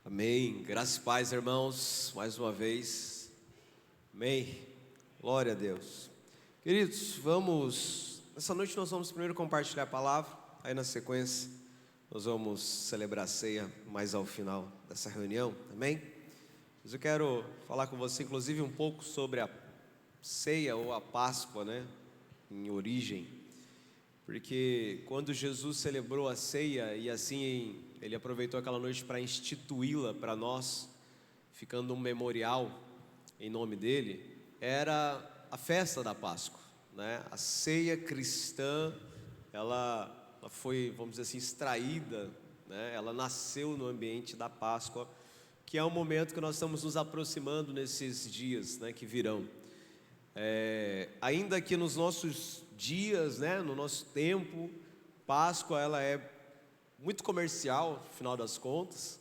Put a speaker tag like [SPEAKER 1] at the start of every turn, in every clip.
[SPEAKER 1] Amém. Graças e paz, irmãos, mais uma vez. Amém. Glória a Deus. Queridos, nessa noite nós vamos primeiro compartilhar a palavra, aí na sequência nós vamos celebrar a ceia mais ao final dessa reunião, amém? Mas eu quero falar com você, inclusive, um pouco sobre a ceia ou a Páscoa, né, em origem, porque quando Jesus celebrou a ceia e assim Ele aproveitou aquela noite para instituí-la para nós, ficando um memorial em nome dele, era a festa da Páscoa, né? A ceia cristã, ela foi, vamos dizer assim, extraída, né? Ela nasceu no ambiente da Páscoa, que é um momento que nós estamos nos aproximando nesses dias, né, que virão. Ainda que nos nossos dias, né, no nosso tempo, Páscoa ela é muito comercial, no final das contas,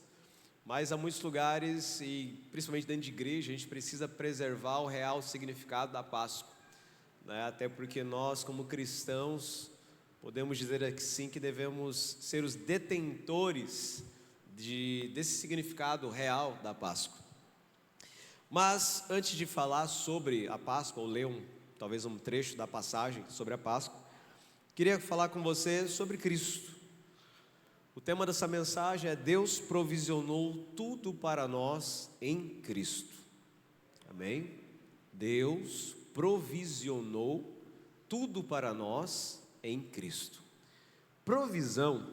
[SPEAKER 1] mas há muitos lugares, e principalmente dentro de igreja, a gente precisa preservar o real significado da Páscoa, né? Até porque nós, como cristãos, podemos dizer assim que devemos ser os detentores desse significado real da Páscoa. Mas antes de falar sobre a Páscoa, ou ler talvez um trecho da passagem sobre a Páscoa, queria falar com você sobre Cristo. O tema dessa mensagem é: Deus provisionou tudo para nós em Cristo. Amém? Deus provisionou tudo para nós em Cristo. Provisão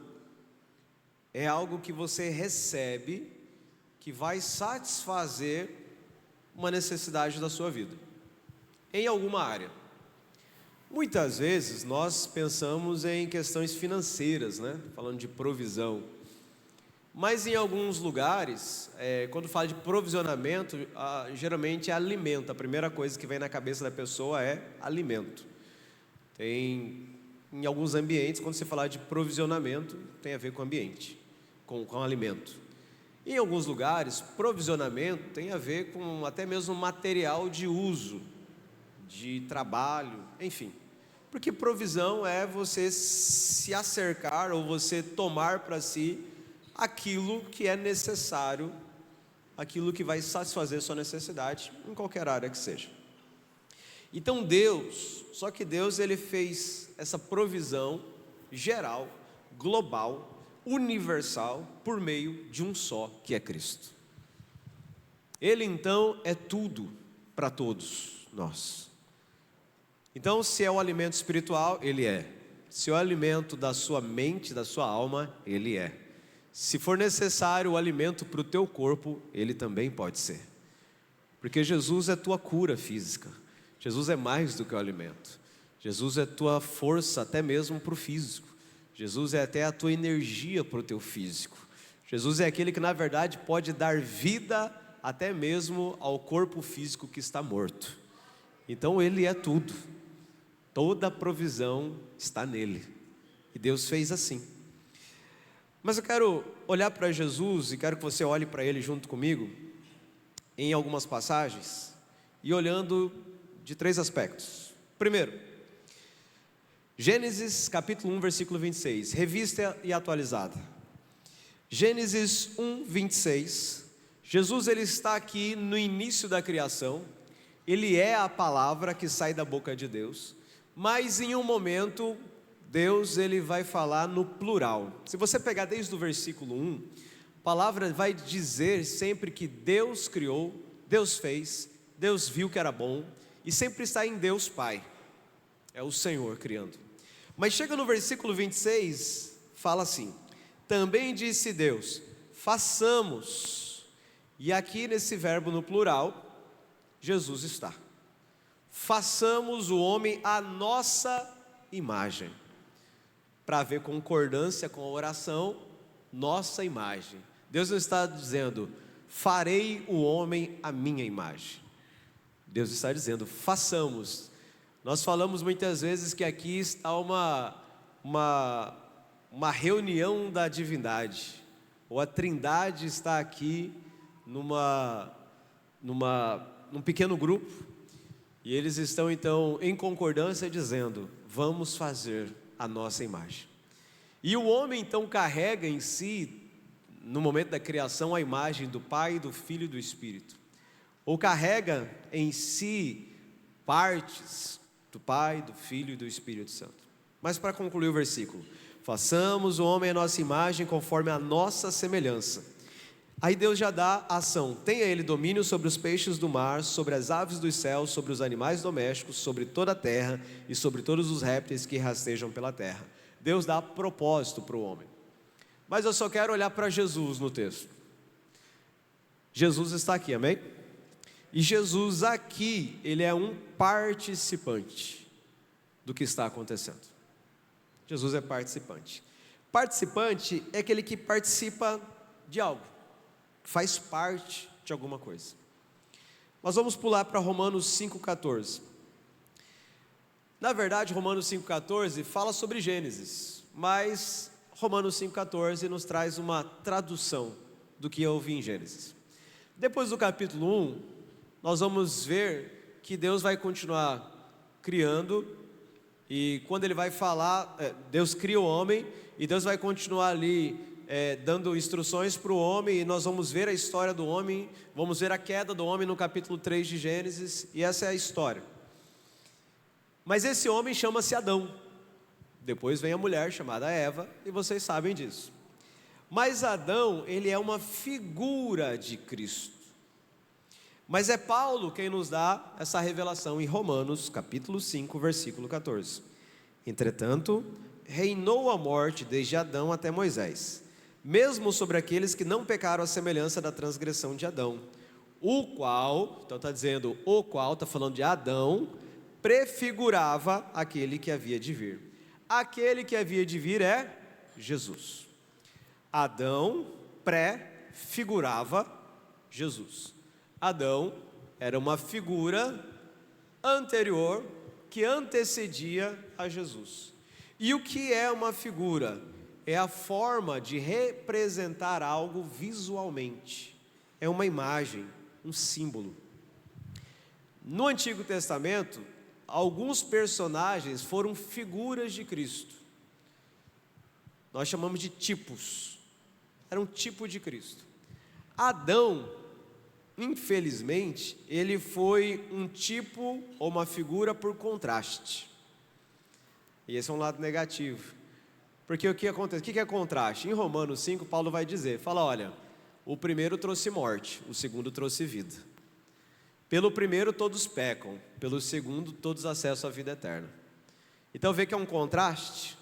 [SPEAKER 1] é algo que você recebe, que vai satisfazer uma necessidade da sua vida, em alguma área. Muitas vezes nós pensamos em questões financeiras, né? Falando de provisão. Mas em alguns lugares, quando fala de provisionamento, geralmente é alimento. A primeira coisa que vem na cabeça da pessoa é alimento. Em alguns ambientes, quando você falar de provisionamento, tem a ver com ambiente, com alimento. Em alguns lugares, provisionamento tem a ver com até mesmo material de uso, de trabalho, enfim. Porque provisão é você se acercar ou você tomar para si aquilo que é necessário, aquilo que vai satisfazer sua necessidade em qualquer área que seja. Então só que Deus ele fez essa provisão geral, global, universal, por meio de um só, que é Cristo. Ele então é tudo para todos nós. Então, se é o alimento espiritual, Ele é. Se é o alimento da sua mente, da sua alma, Ele é. Se for necessário o alimento para o teu corpo, Ele também pode ser. Porque Jesus é tua cura física. Jesus é mais do que o alimento. Jesus é tua força até mesmo para o físico. Jesus é até a tua energia para o teu físico. Jesus é aquele que na verdade pode dar vida até mesmo ao corpo físico que está morto. Então Ele é tudo. Toda a provisão está nele. E Deus fez assim. Mas eu quero olhar para Jesus e quero que você olhe para Ele junto comigo em algumas passagens e olhando de 3 aspectos. Primeiro, Gênesis capítulo 1, versículo 26, revista e atualizada. Gênesis 1, 26, Jesus ele está aqui no início da criação, Ele é a palavra que sai da boca de Deus, mas em um momento, Deus ele vai falar no plural. Se você pegar desde o versículo 1, a palavra vai dizer sempre que Deus criou, Deus fez, Deus viu que era bom, e sempre está em Deus Pai, é o Senhor criando. Mas chega no versículo 26, fala assim: também disse Deus, façamos, e aqui nesse verbo no plural, Jesus está. Façamos o homem à nossa imagem, para haver concordância com a oração, nossa imagem. Deus não está dizendo, farei o homem à minha imagem. Deus está dizendo, façamos. Nós falamos muitas vezes que aqui está uma reunião da divindade, ou a trindade está aqui num pequeno grupo, e eles estão então em concordância dizendo, vamos fazer a nossa imagem. E o homem então carrega em si, no momento da criação, a imagem do Pai, do Filho e do Espírito, ou carrega em si partes do Pai, do Filho e do Espírito Santo. Mas para concluir o versículo: façamos o homem à nossa imagem, conforme a nossa semelhança. Aí Deus já dá a ação: tenha ele domínio sobre os peixes do mar, sobre as aves dos céus, sobre os animais domésticos, sobre toda a terra e sobre todos os répteis que rastejam pela terra. Deus dá propósito para o homem. Mas eu só quero olhar para Jesus no texto. Jesus está aqui, amém? E Jesus aqui, ele é um participante do que está acontecendo. Jesus é participante. Participante é aquele que participa de algo, faz parte de alguma coisa. Nós vamos pular para Romanos 5,14. Na verdade, Romanos 5,14 fala sobre Gênesis, mas Romanos 5,14 nos traz uma tradução do que eu vi em Gênesis. Depois do capítulo 1, nós vamos ver que Deus vai continuar criando, e quando Ele vai falar, Deus cria o homem, e Deus vai continuar ali dando instruções para o homem, e nós vamos ver a história do homem, vamos ver a queda do homem no capítulo 3 de Gênesis, e essa é a história. Mas esse homem chama-se Adão. Depois vem a mulher chamada Eva, e vocês sabem disso. Mas Adão, ele é uma figura de Cristo. Mas é Paulo quem nos dá essa revelação em Romanos, capítulo 5, versículo 14. Entretanto, reinou a morte desde Adão até Moisés, mesmo sobre aqueles que não pecaram à semelhança da transgressão de Adão, o qual, então está dizendo, o qual, está falando de Adão, prefigurava aquele que havia de vir. Aquele que havia de vir é Jesus. Adão prefigurava Jesus. Adão era uma figura anterior que antecedia a Jesus. E o que é uma figura? É a forma de representar algo visualmente. É uma imagem, um símbolo. No Antigo Testamento, alguns personagens foram figuras de Cristo. Nós chamamos de tipos. Era um tipo de Cristo. Adão, infelizmente, ele foi um tipo ou uma figura por contraste. E esse é um lado negativo. Porque o que acontece? O que é contraste? Em Romanos 5, Paulo vai dizer, fala, olha, o primeiro trouxe morte, o segundo trouxe vida. Pelo primeiro todos pecam, pelo segundo todos acessam à vida eterna. Então vê que é um contraste,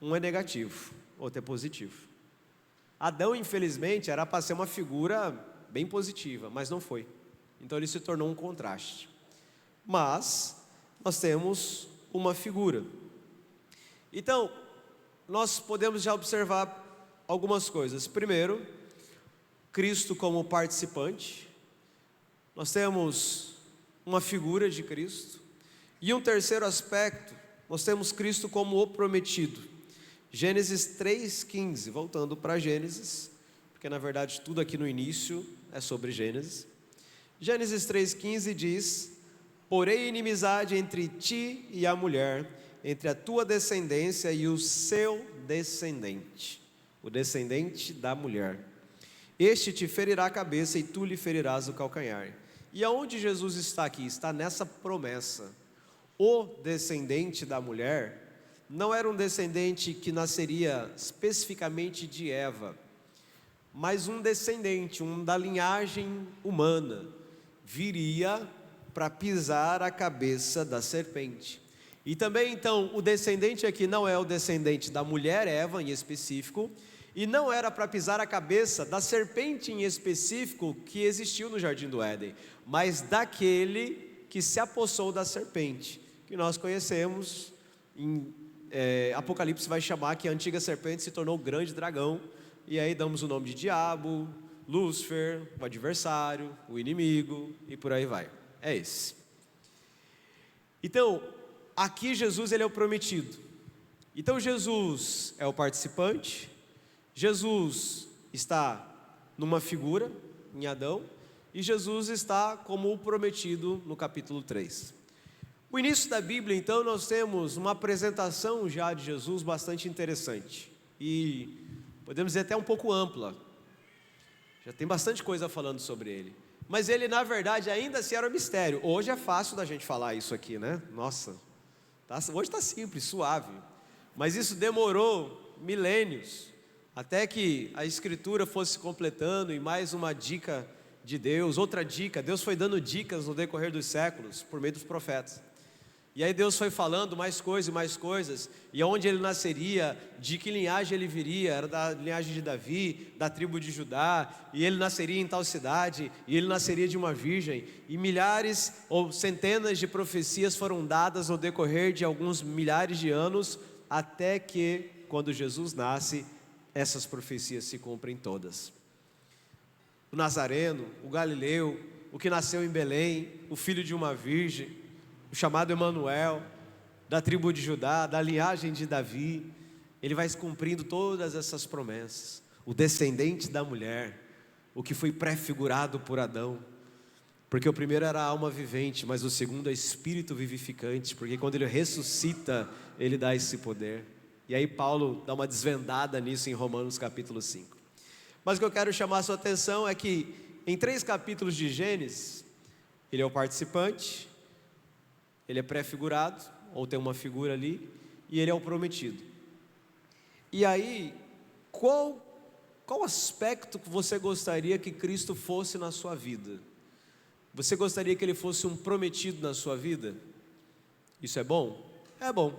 [SPEAKER 1] um é negativo, outro é positivo. Adão, infelizmente, era para ser uma figura bem positiva, mas não foi. Então ele se tornou um contraste. Mas nós temos uma figura. Então, nós podemos já observar algumas coisas. Primeiro, Cristo como participante. Nós temos uma figura de Cristo. E um terceiro aspecto, nós temos Cristo como o prometido. Gênesis 3,15, voltando para Gênesis, porque na verdade tudo aqui no início é sobre Gênesis. Gênesis 3,15 diz: porém inimizade entre ti e a mulher, entre a tua descendência e o seu descendente, o descendente da mulher. Este te ferirá a cabeça e tu lhe ferirás o calcanhar. E aonde Jesus está aqui? Está nessa promessa. O descendente da mulher não era um descendente que nasceria especificamente de Eva, mas um descendente, da linhagem humana, viria para pisar a cabeça da serpente. E também então o descendente aqui não é o descendente da mulher Eva em específico, e não era para pisar a cabeça da serpente em específico que existiu no Jardim do Éden, mas daquele que se apossou da serpente, que nós conhecemos em Apocalipse vai chamar que a antiga serpente se tornou o grande dragão, e aí damos o nome de diabo, Lúcifer, o adversário, o inimigo, e por aí vai. É esse. Então, aqui Jesus ele é o prometido. Então Jesus é o participante, Jesus está numa figura, em Adão, e Jesus está como o prometido no capítulo 3. O início da Bíblia, então, nós temos uma apresentação já de Jesus bastante interessante, e podemos dizer até um pouco ampla, Já tem bastante coisa falando sobre ele. Mas ele, na verdade, ainda assim era um mistério. Hoje é fácil da gente falar isso aqui, né? Nossa, hoje está simples, suave. Mas isso demorou milênios, até que a Escritura fosse completando, e mais uma dica de Deus, outra dica. Deus foi dando dicas no decorrer dos séculos, por meio dos profetas. E aí Deus foi falando mais coisas, e aonde ele nasceria, de que linhagem ele viria, era da linhagem de Davi, da tribo de Judá, e ele nasceria em tal cidade, e ele nasceria de uma virgem, e milhares ou centenas de profecias foram dadas no decorrer de alguns milhares de anos, até que, quando Jesus nasce, essas profecias se cumprem todas. O Nazareno, o Galileu, o que nasceu em Belém, o filho de uma virgem, o chamado Emanuel, da tribo de Judá, da linhagem de Davi, ele vai cumprindo todas essas promessas. O descendente da mulher, o que foi prefigurado por Adão, porque o primeiro era a alma vivente, mas o segundo é espírito vivificante, porque quando ele ressuscita, ele dá esse poder. E aí Paulo dá uma desvendada nisso em Romanos capítulo 5. Mas o que eu quero chamar a sua atenção é que em 3 capítulos de Gênesis, ele é o participante, ele é prefigurado, ou tem uma figura ali, e ele é o prometido. E aí, qual aspecto que você gostaria que Cristo fosse na sua vida? Você gostaria que ele fosse um prometido na sua vida? Isso é bom? É bom.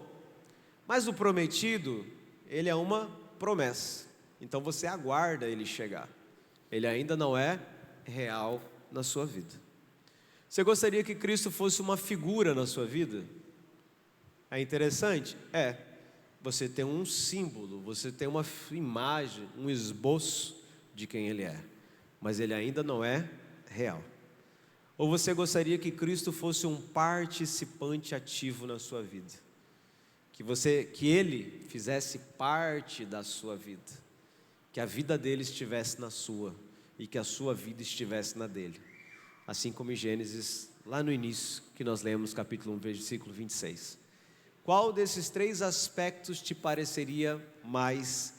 [SPEAKER 1] Mas o prometido, ele é uma promessa. Então você aguarda ele chegar. Ele ainda não é real na sua vida. Você gostaria que Cristo fosse uma figura na sua vida? É interessante? É. Você tem um símbolo, você tem uma imagem, um esboço de quem Ele é. Mas Ele ainda não é real. Ou você gostaria que Cristo fosse um participante ativo na sua vida? Que Ele fizesse parte da sua vida. Que a vida dele estivesse na sua e que a sua vida estivesse na dele. Assim como em Gênesis, lá no início, que nós lemos capítulo 1, versículo 26. Qual desses 3 aspectos te pareceria mais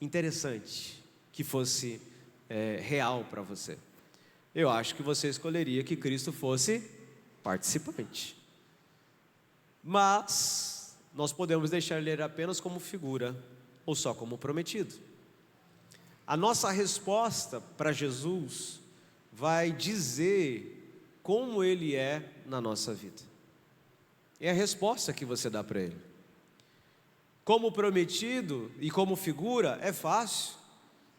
[SPEAKER 1] interessante, que fosse real para você? Eu acho que você escolheria que Cristo fosse participante. Mas nós podemos deixar ele apenas como figura, ou só como prometido. A nossa resposta para Jesus vai dizer como Ele é na nossa vida. É a resposta que você dá para Ele. Como prometido e como figura é fácil.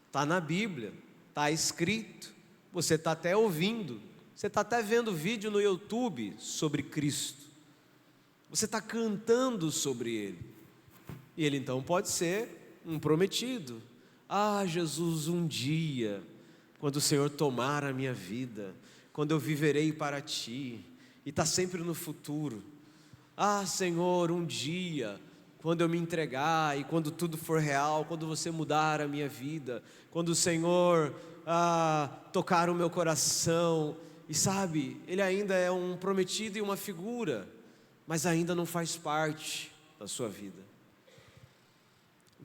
[SPEAKER 1] Está na Bíblia, está escrito. Você está até ouvindo. Você está até vendo vídeo no YouTube sobre Cristo. Você está cantando sobre Ele. E Ele então pode ser um prometido. Ah, Jesus, um dia, quando o Senhor tomar a minha vida, quando eu viverei para Ti, e está sempre no futuro. Ah, Senhor, um dia, quando eu me entregar, e quando tudo for real, quando você mudar a minha vida, quando o Senhor tocar o meu coração, e sabe, Ele ainda é um prometido e uma figura, mas ainda não faz parte da sua vida.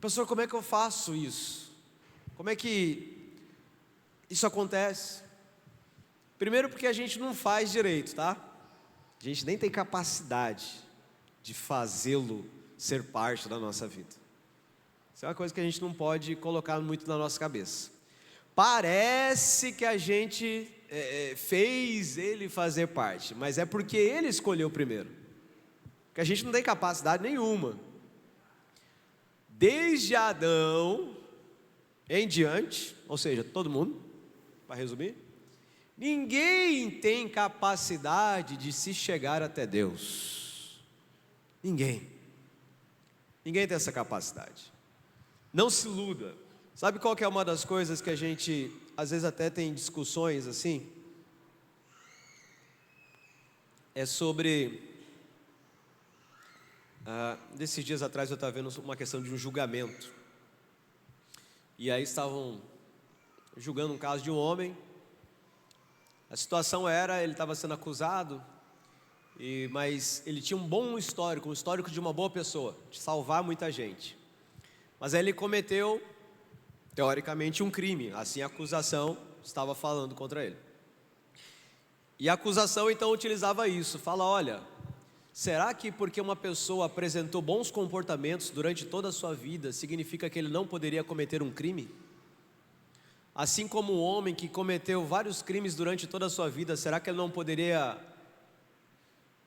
[SPEAKER 1] Pastor, como é que eu faço isso? Como é que isso acontece? Primeiro porque a gente não faz direito, tá? A gente nem tem capacidade de fazê-lo ser parte da nossa vida. Isso é uma coisa que a gente não pode colocar muito na nossa cabeça. Parece que a gente fez ele fazer parte, mas é porque ele escolheu primeiro. Porque a gente não tem capacidade nenhuma. Desde Adão em diante, ou seja, todo mundo, para resumir, ninguém tem capacidade de se chegar até Deus. Ninguém tem essa capacidade. Não se iluda. Sabe qual que é uma das coisas que a gente às vezes até tem discussões assim? É sobre desses dias atrás eu estava vendo uma questão de um julgamento. E aí estavam julgando um caso de um homem. A situação era, ele estava sendo acusado, mas ele tinha um bom histórico, um histórico de uma boa pessoa, de salvar muita gente. Mas aí ele cometeu teoricamente um crime, assim a acusação estava falando contra ele. E a acusação então utilizava isso, fala, olha, será que porque uma pessoa apresentou bons comportamentos durante toda a sua vida, significa que ele não poderia cometer um crime? Assim como um homem que cometeu vários crimes durante toda a sua vida, será que ele não poderia,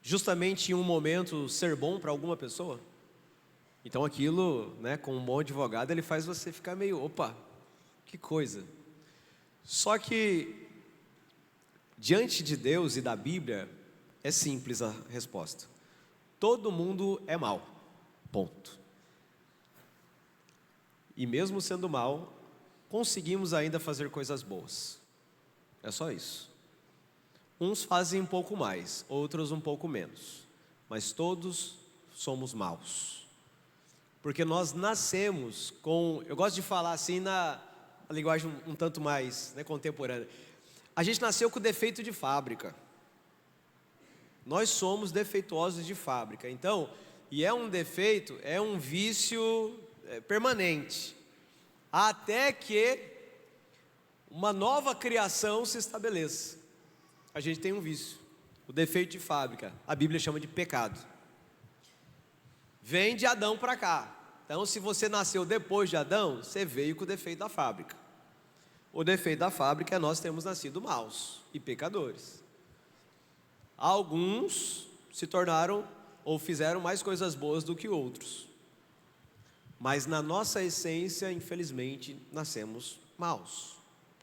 [SPEAKER 1] justamente em um momento, ser bom para alguma pessoa? Então aquilo, né, com um bom advogado, ele faz você ficar meio, opa, que coisa. Só que, diante de Deus e da Bíblia, é simples a resposta. Todo mundo é mau, ponto. E mesmo sendo mau, conseguimos ainda fazer coisas boas. É só isso. Uns fazem um pouco mais, outros um pouco menos. Mas todos somos maus. Porque nós nascemos com... Eu gosto de falar assim na linguagem um tanto mais, né, contemporânea. A gente nasceu com defeito de fábrica. Nós somos defeituosos de fábrica. Então, e é um defeito, é um vício permanente. Até que uma nova criação se estabeleça. A gente tem um vício, o defeito de fábrica. A Bíblia chama de pecado. Vem de Adão para cá. Então, se você nasceu depois de Adão, você veio com o defeito da fábrica. O defeito da fábrica é nós temos nascido maus e pecadores. Alguns se tornaram ou fizeram mais coisas boas do que outros. Mas na nossa essência, infelizmente, nascemos maus,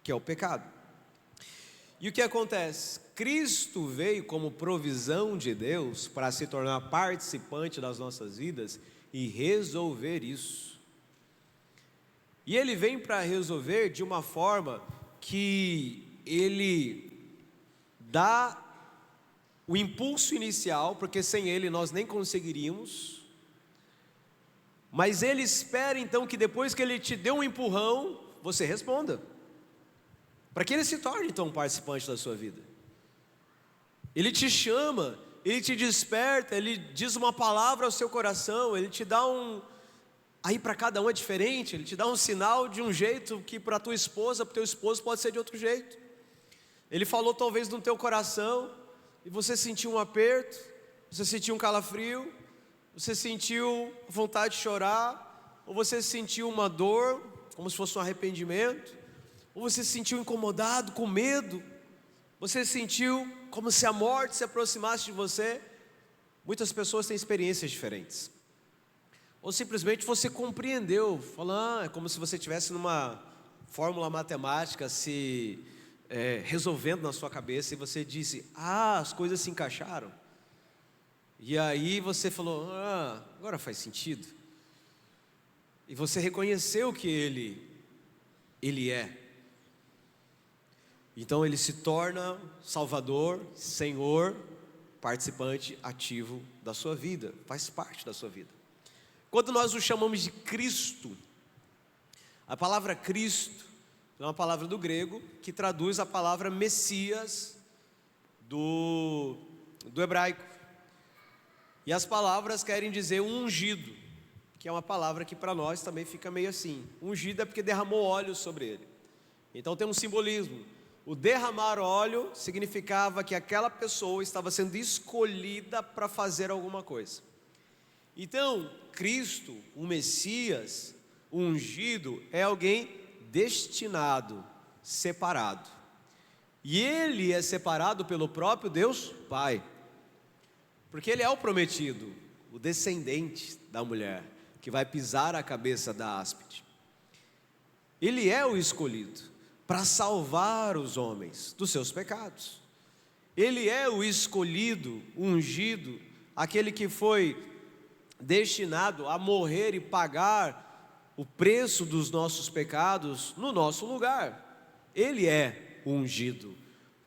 [SPEAKER 1] que é o pecado. E o que acontece? Cristo veio como provisão de Deus para se tornar participante das nossas vidas e resolver isso. E Ele vem para resolver de uma forma que Ele dá o impulso inicial, porque sem Ele nós nem conseguiríamos. Mas Ele espera então que depois que Ele te deu um empurrão, você responda, para que Ele se torne então um participante da sua vida. Ele te chama, Ele te desperta, Ele diz uma palavra ao seu coração, Ele te dá aí para cada um é diferente, Ele te dá um sinal de um jeito que para a tua esposa, para o teu esposo pode ser de outro jeito. Ele falou talvez no teu coração, e você sentiu um aperto, você sentiu um calafrio, você sentiu vontade de chorar, ou você sentiu uma dor, como se fosse um arrependimento, ou você se sentiu incomodado, com medo, você sentiu como se a morte se aproximasse de você. Muitas pessoas têm experiências diferentes. Ou simplesmente você compreendeu, falando, é como se você estivesse numa fórmula matemática resolvendo na sua cabeça, e você disse, as coisas se encaixaram. E aí você falou, agora faz sentido. E você reconheceu que Ele é. Então Ele se torna Salvador, Senhor, participante ativo da sua vida, faz parte da sua vida. Quando nós o chamamos de Cristo, a palavra Cristo é uma palavra do grego que traduz a palavra Messias do hebraico. E as palavras querem dizer ungido, que é uma palavra que para nós também fica meio assim. Ungido é porque derramou óleo sobre ele. Então tem um simbolismo. O derramar óleo significava que aquela pessoa estava sendo escolhida para fazer alguma coisa. Então, Cristo, o Messias, o ungido, é alguém destinado, separado. E Ele é separado pelo próprio Deus Pai. Porque Ele é o prometido, o descendente da mulher, que vai pisar a cabeça da áspide. Ele é o escolhido para salvar os homens dos seus pecados. Ele é o escolhido, o ungido, aquele que foi destinado a morrer e pagar o preço dos nossos pecados no nosso lugar. Ele é o ungido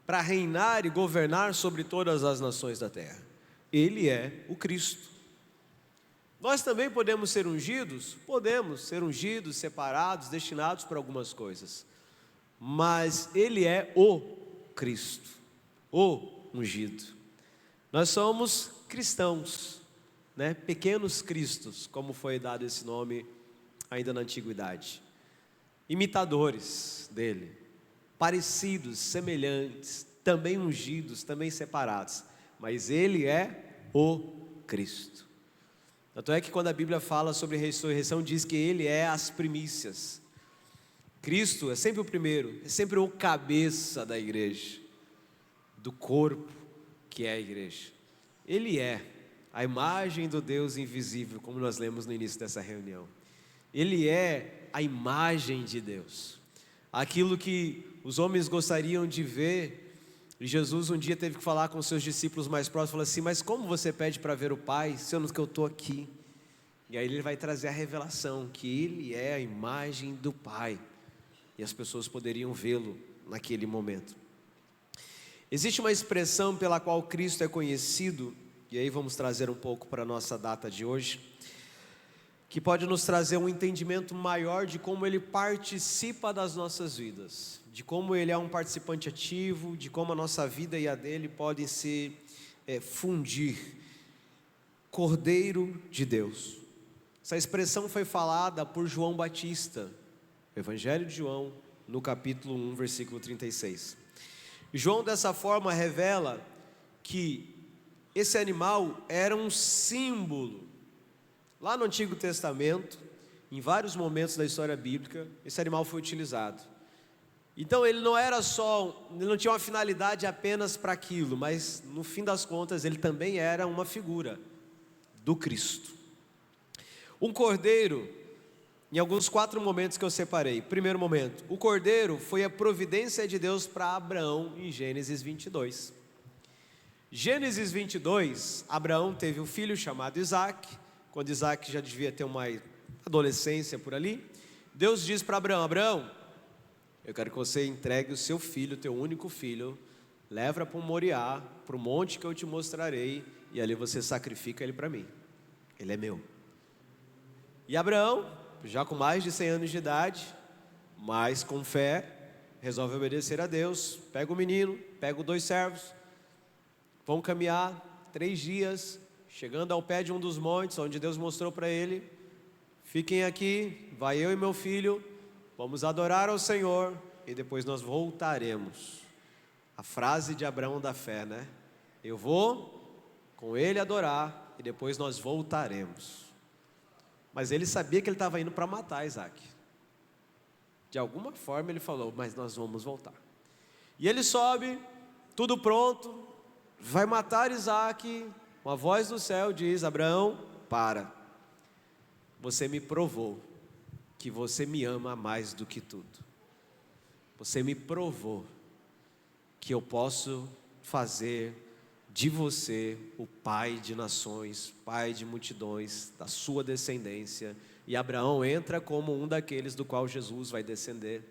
[SPEAKER 1] para reinar e governar sobre todas as nações da terra. Ele é o Cristo. Nós também podemos ser ungidos? Podemos ser ungidos, separados, destinados para algumas coisas. Mas Ele é o Cristo, o ungido. Nós somos cristãos, né? Pequenos cristos, como foi dado esse nome ainda na antiguidade. imitadores dele, parecidos, semelhantes, também ungidos, também separados, mas ele é o Cristo. Tanto é que quando a Bíblia fala sobre ressurreição, diz que ele é as primícias. Cristo é sempre o primeiro, é sempre o cabeça da igreja, do corpo que é a igreja. Ele é a imagem do Deus invisível, como nós lemos no início dessa reunião. Ele é a imagem de Deus, aquilo que os homens gostariam de ver. E Jesus um dia teve que falar com os seus discípulos mais próximos, falou assim: mas como você pede para ver o Pai, sendo que eu estou aqui? E aí ele vai trazer a revelação, que ele é a imagem do Pai, e as pessoas poderiam vê-lo naquele momento. Existe uma expressão pela qual Cristo é conhecido, e aí vamos trazer um pouco para a nossa data de hoje, que pode nos trazer um entendimento maior de como ele participa das nossas vidas, de como ele é um participante ativo, de como a nossa vida e a dele podem se fundir. Cordeiro de Deus. Essa expressão foi falada por João Batista, Evangelho de João, no capítulo 1, versículo 36. João dessa forma revela que esse animal era um símbolo. Lá no Antigo Testamento, em vários momentos da história bíblica, esse animal foi utilizado. Então ele não tinha uma finalidade apenas para aquilo, mas no fim das contas ele também era uma figura do Cristo. Um cordeiro, em alguns 4 momentos que eu separei. Primeiro momento, o cordeiro foi a providência de Deus para Abraão em Gênesis 22. Gênesis 22, Abraão teve um filho chamado Isaac. Quando Isaac já devia ter uma adolescência por ali, Deus diz para Abraão: Abraão, eu quero que você entregue o seu filho, teu único filho, leva para o Moriá, para o monte que eu te mostrarei, e ali você sacrifica ele para mim, ele é meu. E Abraão, já com mais de 100 anos de idade, mas com fé, resolve obedecer a Deus. Pega o menino, pega os 2 servos, vão caminhar 3 dias, chegando ao pé de um dos montes, onde Deus mostrou para ele: fiquem aqui, vai eu e meu filho, vamos adorar ao Senhor, e depois nós voltaremos. A frase de Abraão da fé, né? Eu vou com ele adorar, e depois nós voltaremos. Mas ele sabia que ele estava indo para matar Isaac. De alguma forma ele falou: mas nós vamos voltar. E ele sobe, tudo pronto, vai matar Isaac. Uma voz do céu diz: Abraão, para. Você me provou que você me ama mais do que tudo. Você me provou que eu posso fazer de você o pai de nações, pai de multidões, da sua descendência. E Abraão entra como um daqueles do qual Jesus vai descender.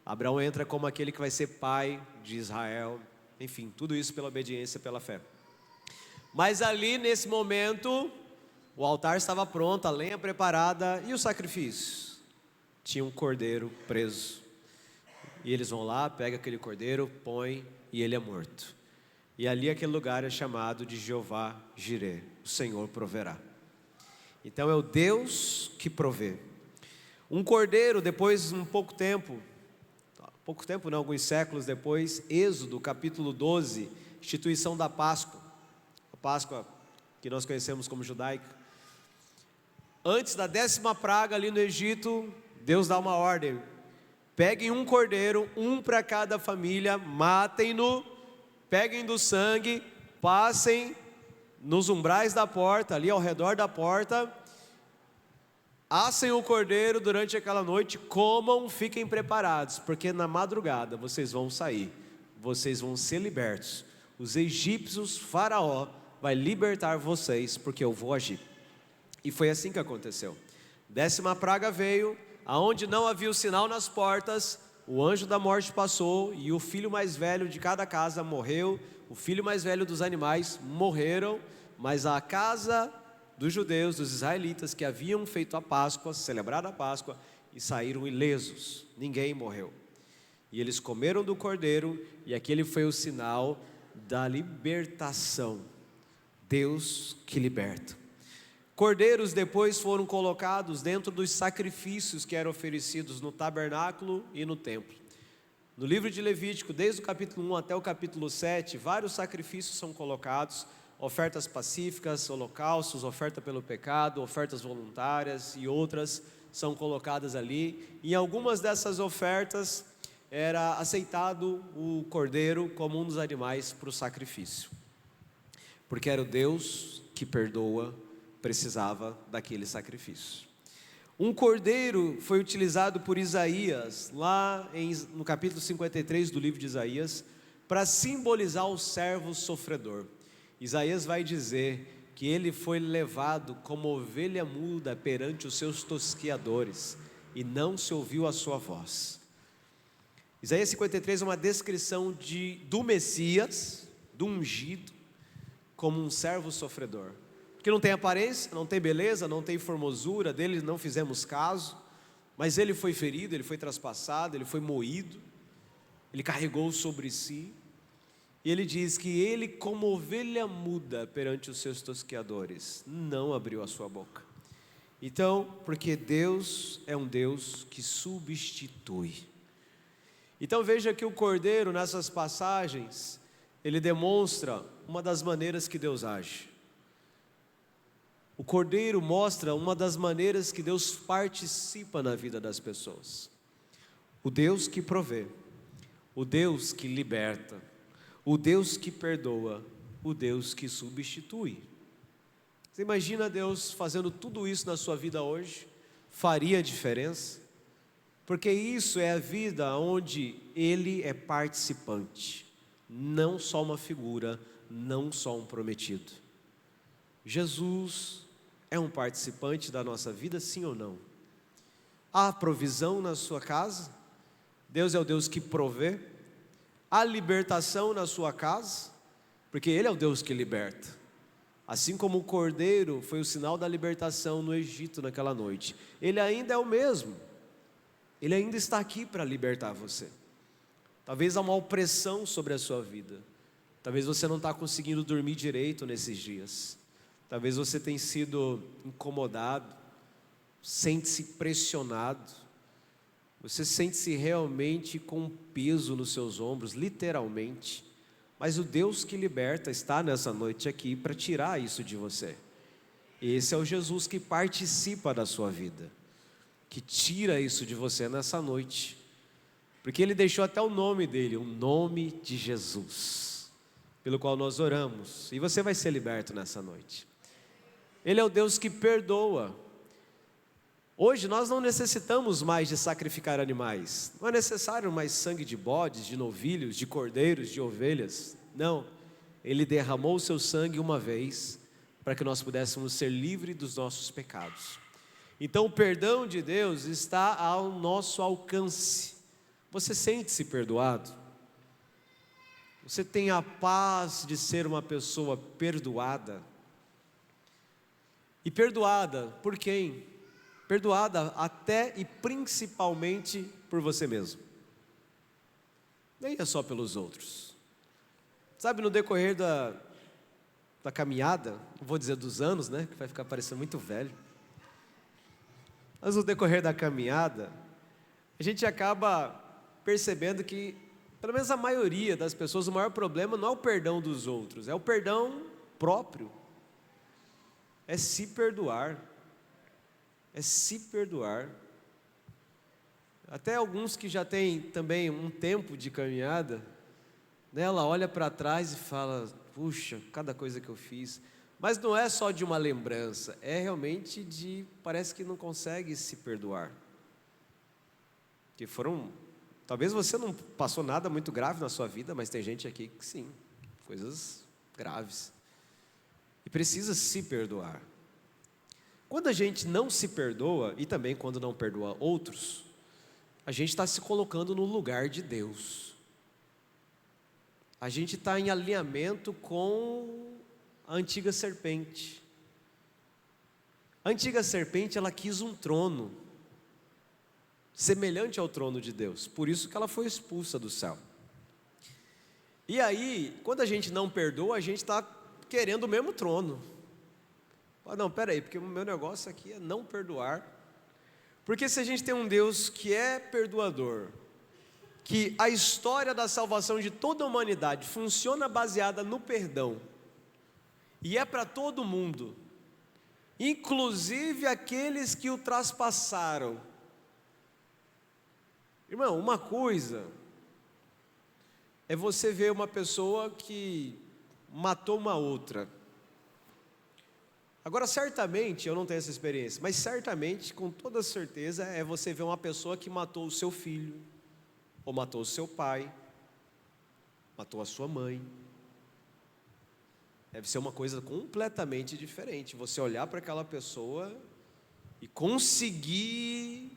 [SPEAKER 1] Abraão entra como aquele que vai ser pai de Israel. Enfim, tudo isso pela obediência, pela fé. Mas ali nesse momento, o altar estava pronto, a lenha preparada e o sacrifício. Tinha um cordeiro preso. E eles vão lá, pegam aquele cordeiro, põem e ele é morto. E ali aquele lugar é chamado de Jeová Jireh, o Senhor proverá. Então é o Deus que provê. Um cordeiro, depois de pouco tempo não, alguns séculos depois, Êxodo capítulo 12, instituição da Páscoa. A Páscoa que nós conhecemos como judaica. Antes da 10ª praga ali no Egito, Deus dá uma ordem: peguem um cordeiro, um para cada família, matem-no, peguem do sangue, passem nos umbrais da porta, ali ao redor da porta, assem o cordeiro durante aquela noite, comam, fiquem preparados, porque na madrugada vocês vão sair, vocês vão ser libertos. Os egípcios, Faraó, vai libertar vocês, porque eu vou agir. E foi assim que aconteceu. 10ª praga veio, aonde não havia o sinal nas portas, o anjo da morte passou, e o filho mais velho de cada casa morreu, o filho mais velho dos animais morreram, mas a casa dos judeus, dos israelitas, que haviam feito a Páscoa, celebrado a Páscoa, e saíram ilesos, ninguém morreu. E eles comeram do cordeiro, e aquele foi o sinal da libertação. Deus que liberta. Cordeiros depois foram colocados dentro dos sacrifícios que eram oferecidos no tabernáculo e no templo. No livro de Levítico, desde o capítulo 1 até o capítulo 7, vários sacrifícios são colocados, ofertas pacíficas, holocaustos, oferta pelo pecado, ofertas voluntárias e outras são colocadas ali. Em algumas dessas ofertas era aceitado o cordeiro como um dos animais para o sacrifício, porque era o Deus que perdoa, precisava daquele sacrifício. Um cordeiro foi utilizado por Isaías, lá no capítulo 53 do livro de Isaías, para simbolizar o servo sofredor. Isaías vai dizer que ele foi levado como ovelha muda perante os seus tosquiadores, e não se ouviu a sua voz. Isaías 53 é uma descrição do Messias, do ungido, como um servo sofredor, que não tem aparência, não tem beleza, não tem formosura, dele não fizemos caso, mas ele foi ferido, ele foi traspassado, ele foi moído, ele carregou sobre si, e ele diz que ele, como ovelha muda perante os seus tosqueadores, não abriu a sua boca. Então, porque Deus é um Deus que substitui. Então veja que o cordeiro, nessas passagens, ele demonstra uma das maneiras que Deus age. O cordeiro mostra uma das maneiras que Deus participa na vida das pessoas. O Deus que provê, o Deus que liberta, o Deus que perdoa, o Deus que substitui. Você imagina Deus fazendo tudo isso na sua vida hoje? Faria diferença? Porque isso é a vida onde Ele é participante, não só uma figura, não só um prometido. Jesus é um participante da nossa vida, sim ou não? Há provisão na sua casa? Deus é o Deus que provê. Há libertação na sua casa? Porque Ele é o Deus que liberta. Assim como o cordeiro foi o sinal da libertação no Egito naquela noite, Ele ainda é o mesmo. Ele ainda está aqui para libertar você. Talvez há uma opressão sobre a sua vida. Talvez você não está conseguindo dormir direito nesses dias. Talvez você tenha sido incomodado, sente-se pressionado. Você sente-se realmente com um peso nos seus ombros, literalmente. Mas o Deus que liberta está nessa noite aqui para tirar isso de você. Esse é o Jesus que participa da sua vida, que tira isso de você nessa noite, porque Ele deixou até o nome dele, o nome de Jesus, pelo qual nós oramos, e você vai ser liberto nessa noite. Ele é o Deus que perdoa. Hoje nós não necessitamos mais de sacrificar animais, não é necessário mais sangue de bodes, de novilhos, de cordeiros, de ovelhas, não. Ele derramou o seu sangue uma vez, para que nós pudéssemos ser livres dos nossos pecados. Então o perdão de Deus está ao nosso alcance. Você sente-se perdoado? Você tem a paz de ser uma pessoa perdoada? E perdoada por quem? Perdoada até e principalmente por você mesmo. Nem é só pelos outros. Sabe, no decorrer da caminhada, não vou dizer dos anos, né, que vai ficar parecendo muito velho. Mas no decorrer da caminhada, a gente acaba percebendo que, pelo menos a maioria das pessoas, o maior problema não é o perdão dos outros, é o perdão próprio. É se perdoar. É se perdoar. Até alguns que já têm também um tempo de caminhada, né, ela olha para trás e fala, puxa, cada coisa que eu fiz. Mas não é só de uma lembrança, é realmente parece que não consegue se perdoar. Que talvez você não passou nada muito grave na sua vida, mas tem gente aqui que sim, coisas graves. E precisa se perdoar. Quando a gente não se perdoa, e também quando não perdoa outros, a gente está se colocando no lugar de Deus. A gente está em alinhamento com a antiga serpente. A antiga serpente, ela quis um trono, semelhante ao trono de Deus, por isso que ela foi expulsa do céu. E aí, quando a gente não perdoa, a gente está querendo o mesmo trono. Ah, não, peraí, porque o meu negócio aqui é não perdoar. Porque se a gente tem um Deus que é perdoador, que a história da salvação de toda a humanidade funciona baseada no perdão, e é para todo mundo, inclusive aqueles que o traspassaram. Irmão, uma coisa é você ver uma pessoa que matou uma outra. Agora, certamente, eu não tenho essa experiência, mas certamente, com toda certeza, é você ver uma pessoa que matou o seu filho, ou matou o seu pai, matou a sua mãe. Deve ser uma coisa completamente diferente, você olhar para aquela pessoa e conseguir,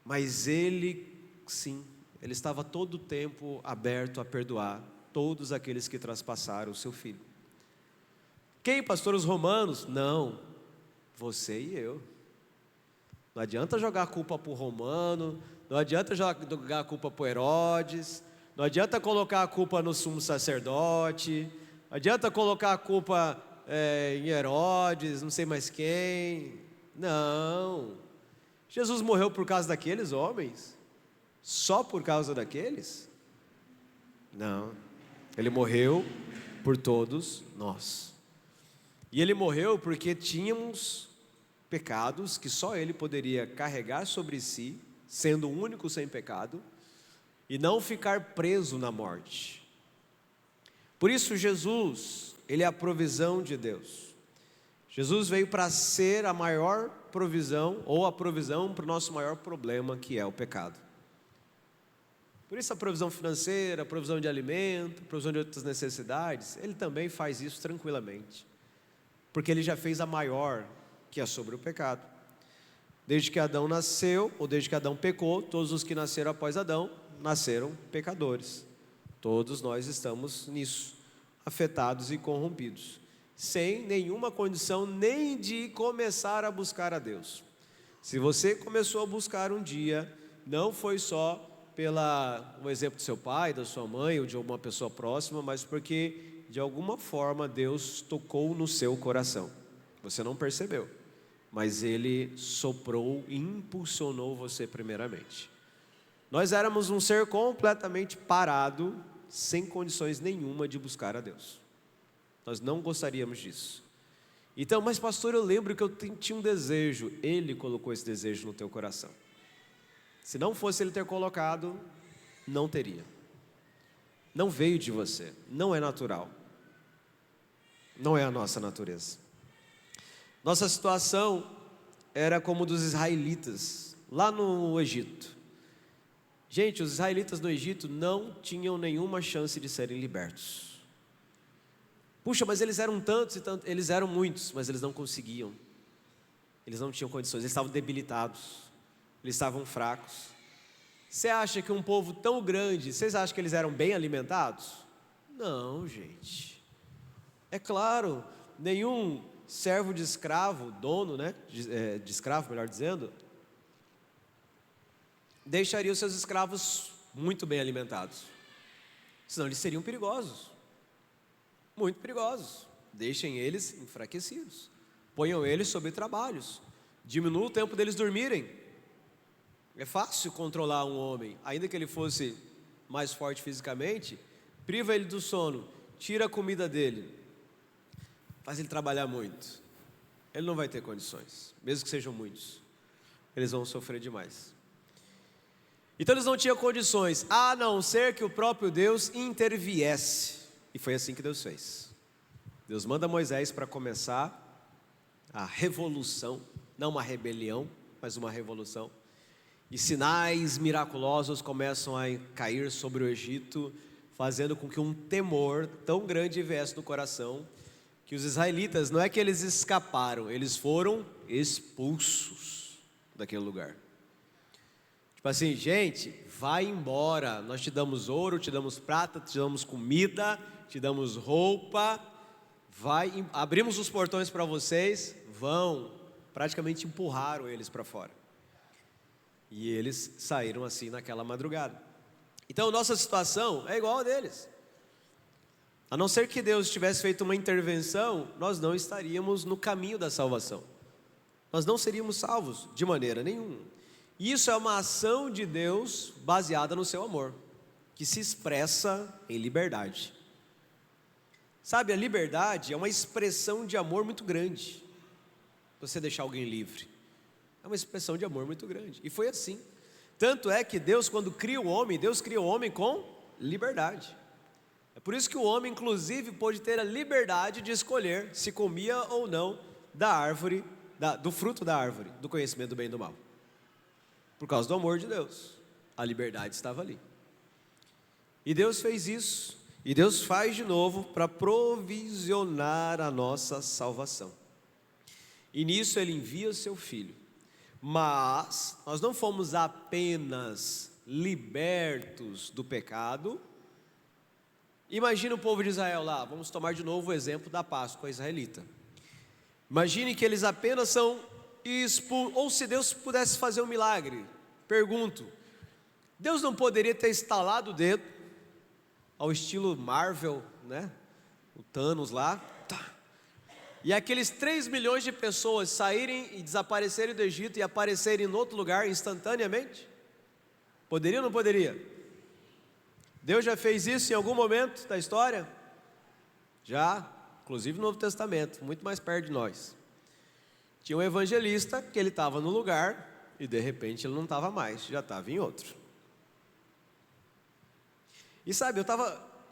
[SPEAKER 1] mas ele, sim, ele estava todo o tempo aberto a perdoar todos aqueles que traspassaram o seu filho. Quem, pastor? Os romanos? Não, você e eu. Não adianta jogar a culpa para o romano, não adianta jogar a culpa para o Herodes, não adianta colocar a culpa no sumo sacerdote, não adianta colocar a culpa em Herodes, não sei mais quem. Não, Jesus morreu por causa daqueles homens? Só por causa daqueles? Não, Ele morreu por todos nós. E Ele morreu porque tínhamos pecados que só Ele poderia carregar sobre si, sendo o único sem pecado, e não ficar preso na morte. Por isso Jesus, Ele é a provisão de Deus. Jesus veio para ser a maior provisão, ou a provisão para o nosso maior problema, que é o pecado. Por isso a provisão financeira, a provisão de alimento, a provisão de outras necessidades, Ele também faz isso tranquilamente. Porque Ele já fez a maior, que é sobre o pecado. Desde que Adão nasceu, ou desde que Adão pecou, todos os que nasceram após Adão, nasceram pecadores. Todos nós estamos nisso, afetados e corrompidos, sem nenhuma condição nem de começar a buscar a Deus. Se você começou a buscar um dia, não foi só pelo exemplo do seu pai, da sua mãe, ou de alguma pessoa próxima, mas porque de alguma forma Deus tocou no seu coração. Você não percebeu, mas Ele soprou e impulsionou você primeiramente. Nós éramos um ser completamente parado, sem condições nenhuma de buscar a Deus. Nós não gostaríamos disso. Então, mas pastor, eu lembro que eu tinha um desejo. Ele colocou esse desejo no teu coração. Se não fosse Ele ter colocado, não teria. Não veio de você, não é natural. Não é a nossa natureza. Nossa situação era como dos israelitas, lá no Egito. Gente, os israelitas no Egito não tinham nenhuma chance de serem libertos. Puxa, mas eles eram tantos e tantos, eles eram muitos, mas eles não conseguiam. Eles não tinham condições, eles estavam debilitados, eles estavam fracos. Você acha que um povo tão grande, vocês acham que eles eram bem alimentados? Não, gente. É claro, nenhum servo de escravo, dono, né, de escravo, melhor dizendo, deixaria os seus escravos muito bem alimentados. Senão eles seriam perigosos. Muito perigosos. Deixem eles enfraquecidos. Ponham eles sobre trabalhos. Diminuam o tempo deles dormirem. É fácil controlar um homem, ainda que ele fosse mais forte fisicamente. Priva ele do sono, tira a comida dele, faz ele trabalhar muito. Ele não vai ter condições, mesmo que sejam muitos. Eles vão sofrer demais. Então eles não tinham condições, a não ser que o próprio Deus interviesse. E foi assim que Deus fez. Deus manda Moisés para começar a revolução, não uma rebelião, mas uma revolução. E sinais miraculosos começam a cair sobre o Egito, fazendo com que um temor tão grande viesse no coração, que os israelitas, não é que eles escaparam, eles foram expulsos daquele lugar. Tipo assim, gente, vai embora, nós te damos ouro, te damos prata, te damos comida, te damos roupa, abrimos os portões para vocês, vão. Praticamente empurraram eles para fora. E eles saíram assim naquela madrugada. Então nossa situação é igual a deles. A não ser que Deus tivesse feito uma intervenção, nós não estaríamos no caminho da salvação. Nós não seríamos salvos de maneira nenhuma. Isso é uma ação de Deus baseada no seu amor, que se expressa em liberdade. Sabe, a liberdade é uma expressão de amor muito grande. Você deixar alguém livre é uma expressão de amor muito grande. E foi assim. Tanto é que Deus, quando cria o homem, Deus cria o homem com liberdade. É por isso que o homem, inclusive, pôde ter a liberdade de escolher se comia ou não da árvore, do fruto da árvore, do conhecimento do bem e do mal. Por causa do amor de Deus, a liberdade estava ali. E Deus fez isso, e Deus faz de novo para provisionar a nossa salvação. E nisso Ele envia o seu Filho. Mas nós não fomos apenas libertos do pecado. Imagina o povo de Israel lá, vamos tomar de novo o exemplo da Páscoa israelita. Imagine que eles apenas são expulsos, ou se Deus pudesse fazer um milagre, pergunto, Deus não poderia ter estalado o dedo, ao estilo Marvel, né? O Thanos lá, e aqueles 3 milhões de pessoas saírem e desaparecerem do Egito e aparecerem em outro lugar instantaneamente? Poderia ou não poderia? Deus já fez isso em algum momento da história? Já, inclusive no Novo Testamento, muito mais perto de nós. Tinha um evangelista que ele estava no lugar e de repente ele não estava mais, já estava em outro. E sabe,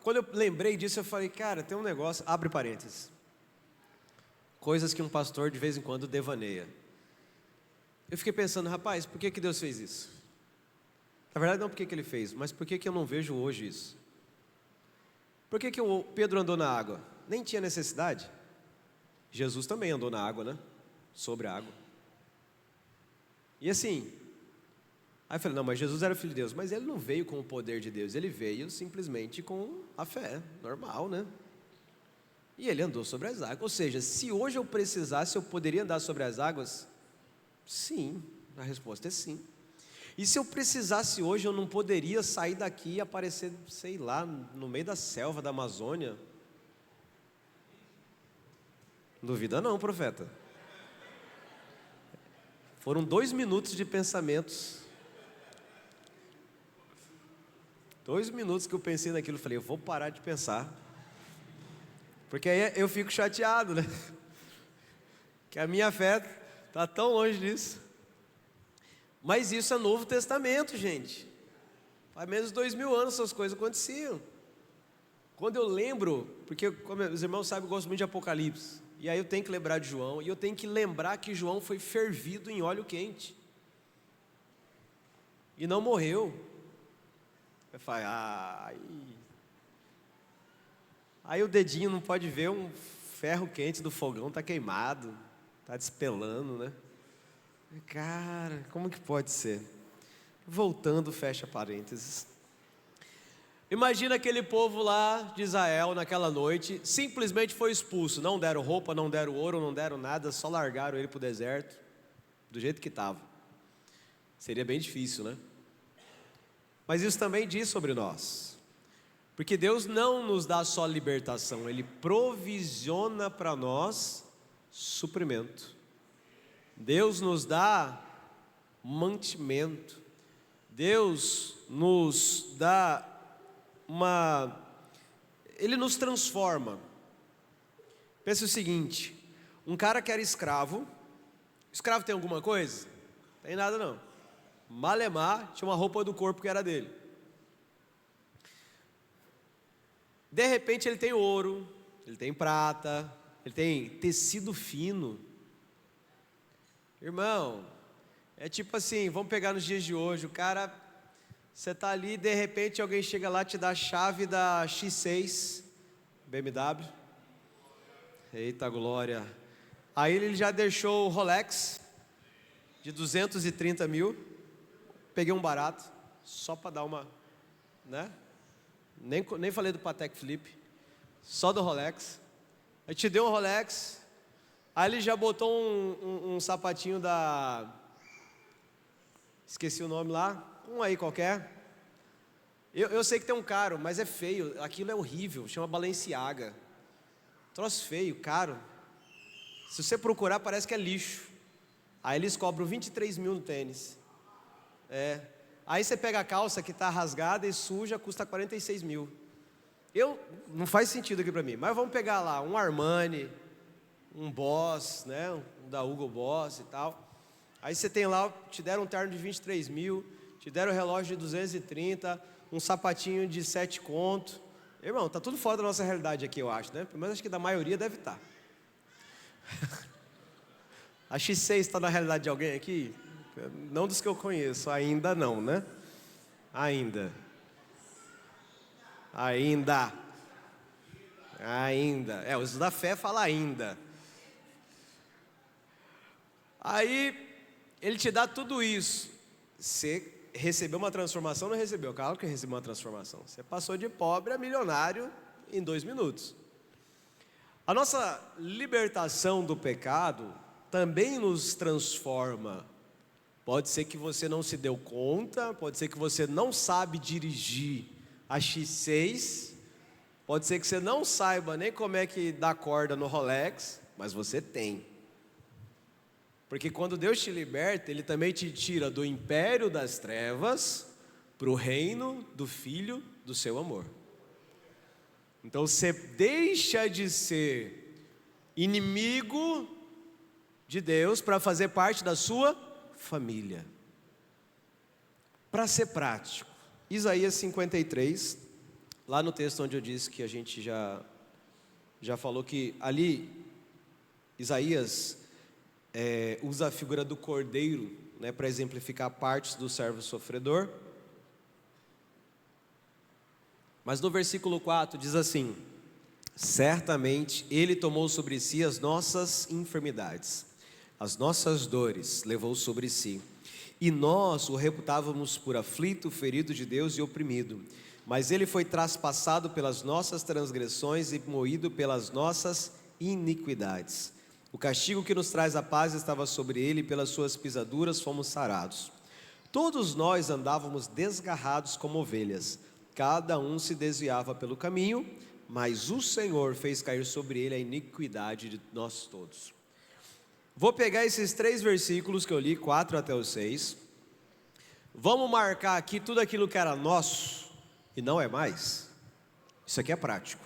[SPEAKER 1] quando eu lembrei disso, eu falei, cara, tem um negócio, abre parênteses. Coisas que um pastor de vez em quando devaneia. Eu fiquei pensando, rapaz, por que Deus fez isso? Na verdade não por que Ele fez, mas por que eu não vejo hoje isso? Por que o Pedro andou na água? Nem tinha necessidade. Jesus também andou na água, né? Sobre a água. E assim, aí eu falei, não, mas Jesus era filho de Deus, mas Ele não veio com o poder de Deus, Ele veio simplesmente com a fé, normal, né? E Ele andou sobre as águas. Ou seja, se hoje eu precisasse, eu poderia andar sobre as águas? Sim, a resposta é sim. E se eu precisasse hoje, eu não poderia sair daqui e aparecer, sei lá, no meio da selva da Amazônia? Duvida não, profeta. Foram 2 minutos de pensamentos. 2 minutos que eu pensei naquilo, falei, eu vou parar de pensar. Porque aí eu fico chateado, né? Que a minha fé está tão longe disso. Mas isso é Novo Testamento, gente. Há menos de 2000 anos essas coisas aconteciam. Quando eu lembro, porque como os irmãos sabem, eu gosto muito de Apocalipse. E aí eu tenho que lembrar de João, e eu tenho que lembrar que João foi fervido em óleo quente. E não morreu. Eu falo, aí o dedinho não pode ver um ferro quente do fogão, está queimado, está despelando, né? Cara, como que pode ser? Voltando, fecha parênteses. Imagina aquele povo lá de Israel naquela noite, simplesmente foi expulso, não deram roupa, não deram ouro, não deram nada, só largaram ele para o deserto, do jeito que estava. Seria bem difícil, né? Mas isso também diz sobre nós, porque Deus não nos dá só libertação, Ele provisiona para nós suprimento. Deus nos dá mantimento. Deus nos dá Ele nos transforma. Pensa o seguinte, um cara que era escravo tem alguma coisa? Tem nada não. Malemar tinha uma roupa do corpo que era dele. De repente ele tem ouro, ele tem prata, ele tem tecido fino. Irmão, é tipo assim, vamos pegar nos dias de hoje, o cara, você está ali e de repente alguém chega lá e te dá a chave da X6, BMW. Eita glória. Aí ele já deixou o Rolex, de 230 mil, peguei um barato, só para dar uma, né? Nem falei do Patek Philippe, só do Rolex. Aí te deu um Rolex, aí ele já botou um sapatinho esqueci o nome lá, um aí qualquer. Eu sei que tem um caro, mas é feio, aquilo é horrível, chama Balenciaga. Troço feio, caro. Se você procurar, parece que é lixo. Aí eles cobram 23 mil no tênis. Aí você pega a calça que está rasgada e suja, custa 46 mil. Não faz sentido aqui para mim, mas vamos pegar lá um Armani, um Boss, né? Um da Hugo Boss e tal. Aí você tem lá, te deram um terno de 23 mil, te deram um relógio de 230, um sapatinho de 7 conto. Irmão, tá tudo fora da nossa realidade aqui, eu acho, né? Pelo menos acho que da maioria deve estar. A X6 está na realidade de alguém aqui? Não dos que eu conheço, ainda não, né? Ainda. O uso da fé fala ainda. Aí, ele te dá tudo isso. Você recebeu uma transformação ou não recebeu? Claro que recebeu uma transformação. Você passou de pobre a milionário em 2 minutos. A nossa libertação do pecado também nos transforma. Pode ser que você não se deu conta, pode ser que você não sabe dirigir a X6, pode ser que você não saiba nem como é que dá corda no Rolex, mas você tem. Porque quando Deus te liberta, Ele também te tira do império das trevas para o reino do Filho do seu amor. Então você deixa de ser inimigo de Deus para fazer parte da sua família. Para ser prático, Isaías 53, lá no texto onde eu disse que a gente já falou que ali Isaías usa a figura do cordeiro, né, para exemplificar partes do servo sofredor. Mas no versículo 4 diz assim: certamente Ele tomou sobre si as nossas enfermidades, as nossas dores levou sobre si, e nós o reputávamos por aflito, ferido de Deus e oprimido. Mas Ele foi traspassado pelas nossas transgressões e moído pelas nossas iniquidades. O castigo que nos traz a paz estava sobre Ele, e pelas suas pisaduras fomos sarados. Todos nós andávamos desgarrados como ovelhas, cada um se desviava pelo caminho, mas o Senhor fez cair sobre Ele a iniquidade de nós todos. Vou pegar esses 3 versículos que eu li, 4 até o 6. Vamos marcar aqui tudo aquilo que era nosso e não é mais. Isso aqui é prático.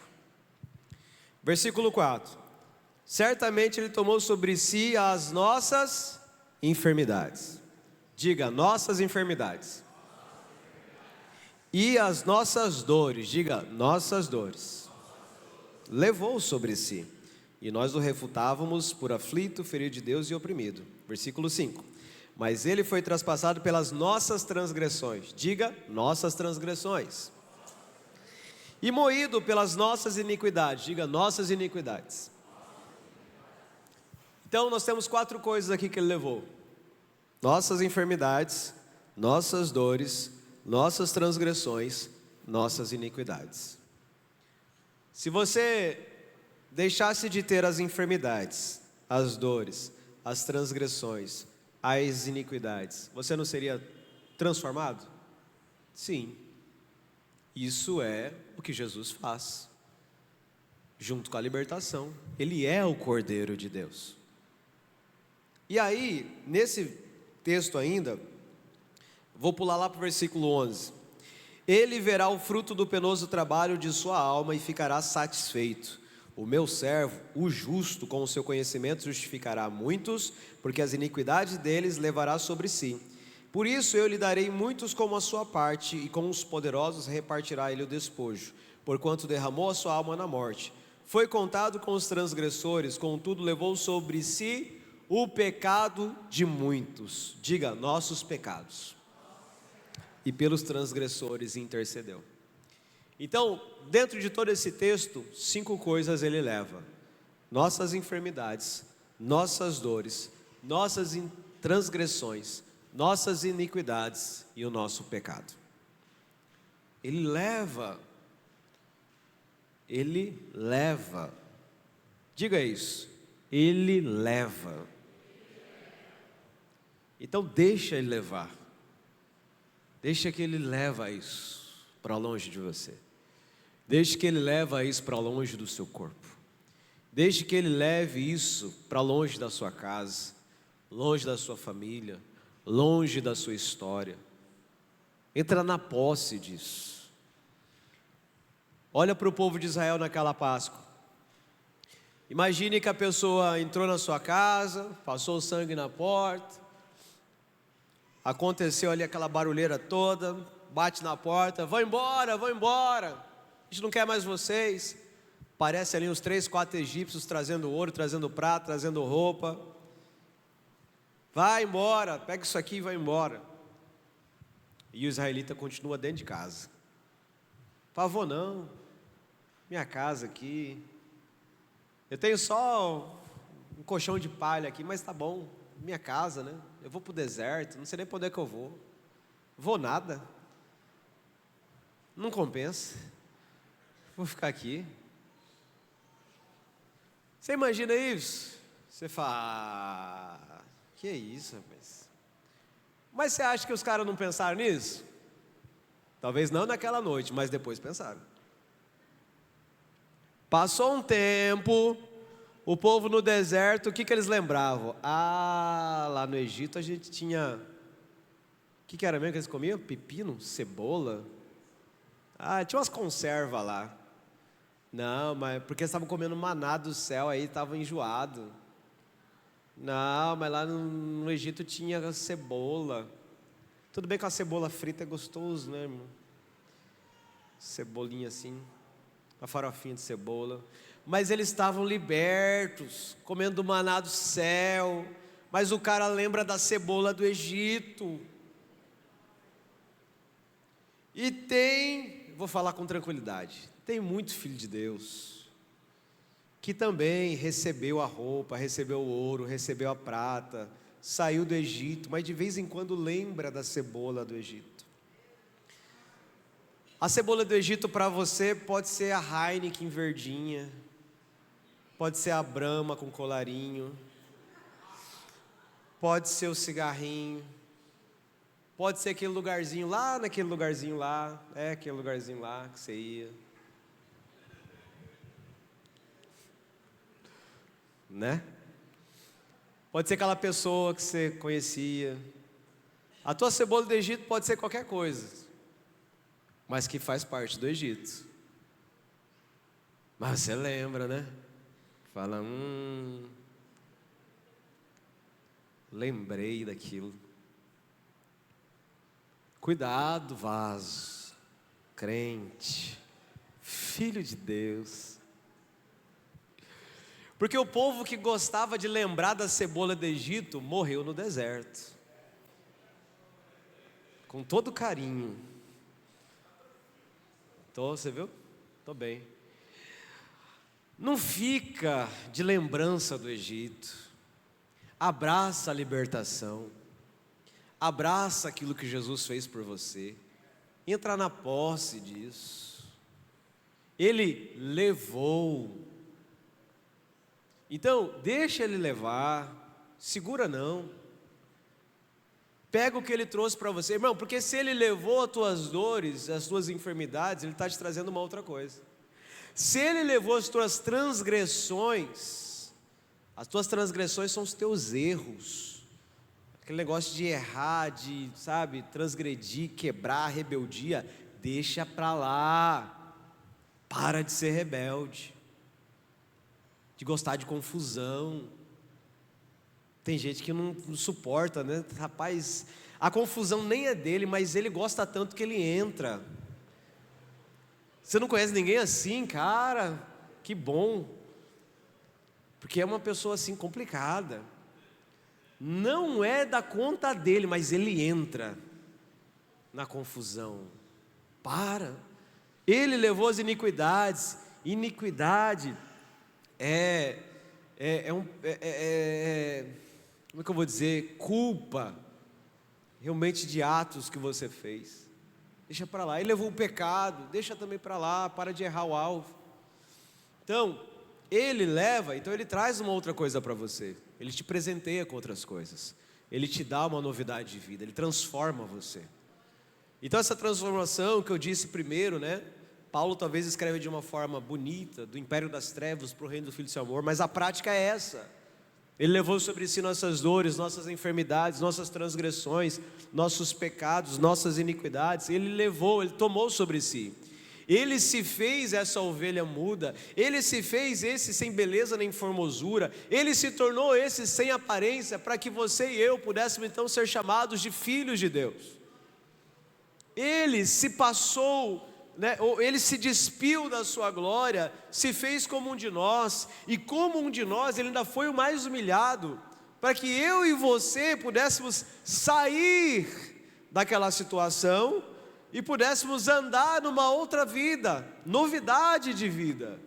[SPEAKER 1] Versículo 4: certamente Ele tomou sobre si as nossas enfermidades. Diga, nossas enfermidades. E as nossas dores. Diga, nossas dores. Levou sobre si. E nós o refutávamos por aflito, ferido de Deus e oprimido. Versículo 5: mas Ele foi traspassado pelas nossas transgressões. Diga, nossas transgressões. E moído pelas nossas iniquidades. Diga, nossas iniquidades. Então nós temos 4 coisas aqui que Ele levou: nossas enfermidades, nossas dores, nossas transgressões, nossas iniquidades. Se você deixasse de ter as enfermidades, as dores, as transgressões, as iniquidades, você não seria transformado? Sim. Isso é o que Jesus faz, junto com a libertação. Ele é o Cordeiro de Deus. E aí, nesse texto ainda, vou pular lá para o versículo 11. Ele verá o fruto do penoso trabalho de sua alma e ficará satisfeito. O meu servo, o justo, com o seu conhecimento justificará muitos, porque as iniquidades deles levará sobre si. Por isso eu lhe darei muitos como a sua parte, e com os poderosos repartirá ele o despojo, porquanto derramou a sua alma na morte. Foi contado com os transgressores, contudo levou sobre si o pecado de muitos. Diga, nossos pecados. E pelos transgressores intercedeu. Então, dentro de todo esse texto, 5 coisas Ele leva: nossas enfermidades, nossas dores, nossas transgressões, nossas iniquidades e o nosso pecado. Ele leva. Diga isso, Ele leva. Então deixa Ele levar. Deixa que Ele leva isso. para longe de você. Deixe que Ele leve isso para longe do seu corpo. Deixe que Ele leve isso para longe da sua casa, longe da sua família, longe da sua história. Entra na posse disso. Olha para o povo de Israel naquela Páscoa. Imagine que a pessoa entrou na sua casa, passou o sangue na porta, aconteceu ali aquela barulheira toda, bate na porta, vão embora, a gente não quer mais vocês. Parece ali uns 3, 4 egípcios trazendo ouro, trazendo prata, trazendo roupa. Vai embora, pega isso aqui e vai embora. E o israelita continua dentro de casa. Favor não, minha casa aqui. Eu tenho só um colchão de palha aqui, mas tá bom, minha casa, né? Eu vou para o deserto, não sei nem para onde é que eu vou. Vou nada. Não compensa. Vou ficar aqui. Você imagina isso? Você fala, que isso, rapaz? Mas você acha que os caras não pensaram nisso? Talvez não naquela noite, mas depois pensaram. Passou um tempo, o povo no deserto, o que eles lembravam? Lá no Egito a gente tinha... O que era mesmo que eles comiam? Pepino? Cebola? Tinha umas conservas lá. Não, mas porque eles estavam comendo maná do céu, aí estavam enjoados. Não, mas lá no Egito tinha cebola. Tudo bem que a cebola frita é gostoso, né, irmão? Cebolinha assim, uma farofinha de cebola. Mas eles estavam libertos, comendo maná do céu. Mas o cara lembra da cebola do Egito. E vou falar com tranquilidade, tem muito filho de Deus que também recebeu a roupa, recebeu o ouro, recebeu a prata, saiu do Egito, mas de vez em quando lembra da cebola do Egito. A cebola do Egito para você pode ser a Heineken verdinha, pode ser a Brahma com colarinho, pode ser o cigarrinho, pode ser aquele lugarzinho lá, aquele lugarzinho lá que você ia. Né? Pode ser aquela pessoa que você conhecia. A tua cebola do Egito pode ser qualquer coisa, mas que faz parte do Egito. Mas você lembra, né? Fala, lembrei daquilo. Cuidado, vaso, crente, filho de Deus. Porque o povo que gostava de lembrar da cebola do Egito morreu no deserto. Com todo carinho. Você viu? Tô bem. Não fica de lembrança do Egito. Abraça a libertação. Abraça aquilo que Jesus fez por você. Entra na posse disso. Ele levou. Então, deixa Ele levar. Segura não. Pega o que Ele trouxe para você. Irmão, porque se Ele levou as tuas dores, as tuas enfermidades, Ele está te trazendo uma outra coisa. Se Ele levou as tuas transgressões, as tuas transgressões são os teus erros. Aquele negócio de errar, de, transgredir, quebrar, rebeldia, deixa para lá. Para de ser rebelde, de gostar de confusão. Tem gente que não suporta, né? Rapaz, a confusão nem é dele, mas ele gosta tanto que ele entra. Você não conhece ninguém assim, cara? Que bom. Porque é uma pessoa assim complicada. Não é da conta dele, mas ele entra na confusão. Para. Ele levou as iniquidades. Iniquidade como é que eu vou dizer? Culpa, realmente, de atos que você fez. Deixa para lá. Ele levou o pecado, deixa também para lá. Para de errar o alvo. Então, Ele leva, então Ele traz uma outra coisa para você. Ele te presenteia com outras coisas. Ele te dá uma novidade de vida. Ele transforma você. Então essa transformação que eu disse primeiro, né? Paulo talvez escreve de uma forma bonita, do império das trevas para o reino do Filho do seu amor, mas a prática é essa. Ele levou sobre si nossas dores, nossas enfermidades, nossas transgressões, nossos pecados, nossas iniquidades. Ele tomou sobre si. Ele se fez essa ovelha muda, ele se fez esse sem beleza nem formosura, ele se tornou esse sem aparência, para que você e eu pudéssemos então ser chamados de filhos de Deus. Ele se passou, né, ele se despiu da sua glória, se fez como um de nós, e como um de nós, ele ainda foi o mais humilhado, para que eu e você pudéssemos sair daquela situação, e pudéssemos andar numa outra vida, novidade de vida,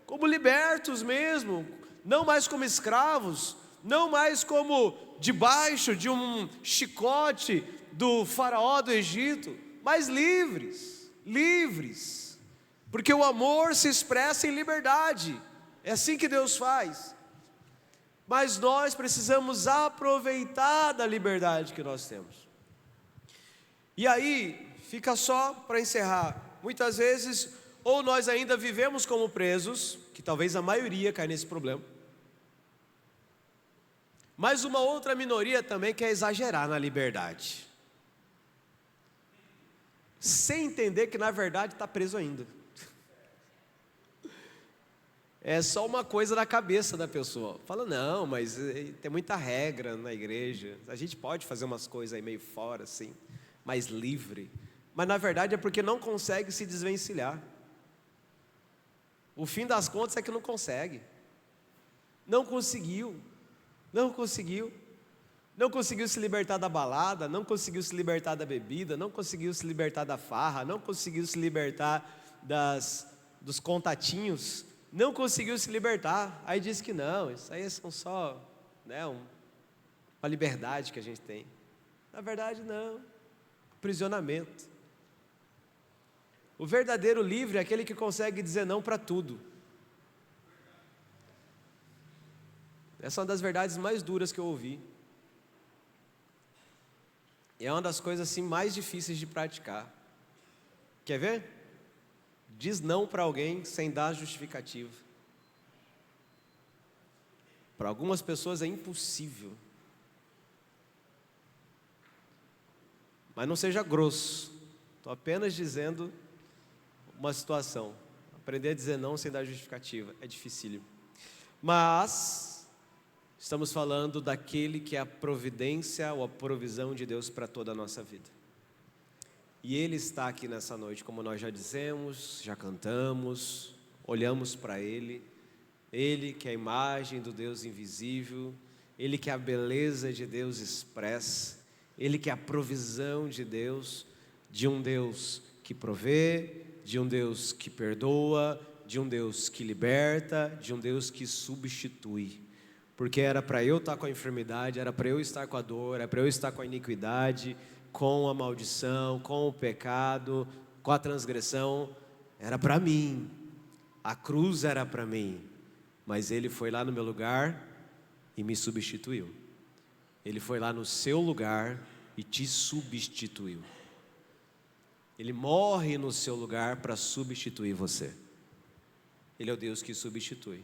[SPEAKER 1] como libertos mesmo, não mais como escravos, não mais como debaixo de um chicote do faraó do Egito, mas livres, porque o amor se expressa em liberdade, é assim que Deus faz, mas nós precisamos aproveitar da liberdade que nós temos. E aí, fica só para encerrar, muitas vezes, ou nós ainda vivemos como presos, que talvez a maioria caia nesse problema, mas uma outra minoria também quer exagerar na liberdade, sem entender que na verdade está preso ainda. É só uma coisa na cabeça da pessoa, fala, não, mas tem muita regra na igreja, a gente pode fazer umas coisas aí meio fora assim, mais livre, mas na verdade é porque não consegue se desvencilhar. O fim das contas é que não consegue. Não conseguiu se libertar da balada, não conseguiu se libertar da bebida, não conseguiu se libertar da farra, não conseguiu se libertar dos contatinhos, não conseguiu se libertar. Aí diz que não, isso aí são só, né, uma liberdade que a gente tem. Na verdade não, aprisionamento. O verdadeiro livre é aquele que consegue dizer não para tudo. Essa é uma das verdades mais duras que eu ouvi. E é uma das coisas assim mais difíceis de praticar. Quer ver? Diz não para alguém sem dar justificativa. Para algumas pessoas é impossível. Mas não seja grosso. Estou apenas dizendo uma situação. Aprender a dizer não sem dar justificativa é dificílimo. Mas estamos falando daquele que é a providência ou a provisão de Deus para toda a nossa vida. E Ele está aqui nessa noite, como nós já dizemos, já cantamos, olhamos para Ele. Ele que é a imagem do Deus invisível, Ele que é a beleza de Deus expressa, Ele que é a provisão de Deus, de um Deus que provê, de um Deus que perdoa, de um Deus que liberta, de um Deus que substitui. Porque era para eu estar com a enfermidade, era para eu estar com a dor, era para eu estar com a iniquidade, com a maldição, com o pecado, com a transgressão, era para mim, a cruz era para mim, mas Ele foi lá no meu lugar e me substituiu. Ele foi lá no seu lugar e te substituiu. Ele morre no seu lugar para substituir você. Ele é o Deus que substitui.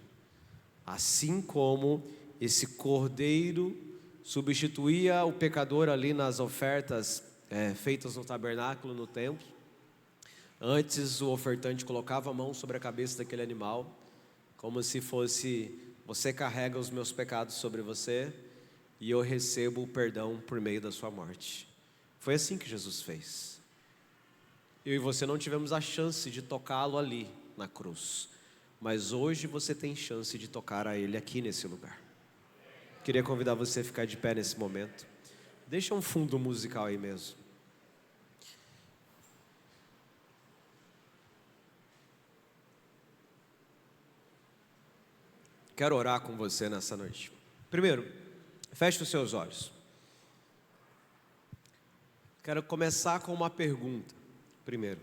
[SPEAKER 1] Assim como esse cordeiro substituía o pecador ali nas ofertas feitas no tabernáculo, no templo. Antes o ofertante colocava a mão sobre a cabeça daquele animal, como se fosse: você carrega os meus pecados sobre você e eu recebo o perdão por meio da sua morte. Foi assim que Jesus fez. Eu e você não tivemos a chance de tocá-lo ali na cruz, mas hoje você tem chance de tocar a Ele aqui nesse lugar. Queria convidar você a ficar de pé nesse momento. Deixa um fundo musical aí mesmo. Quero orar com você nessa noite. Primeiro, feche os seus olhos. Quero começar com uma pergunta. Primeiro,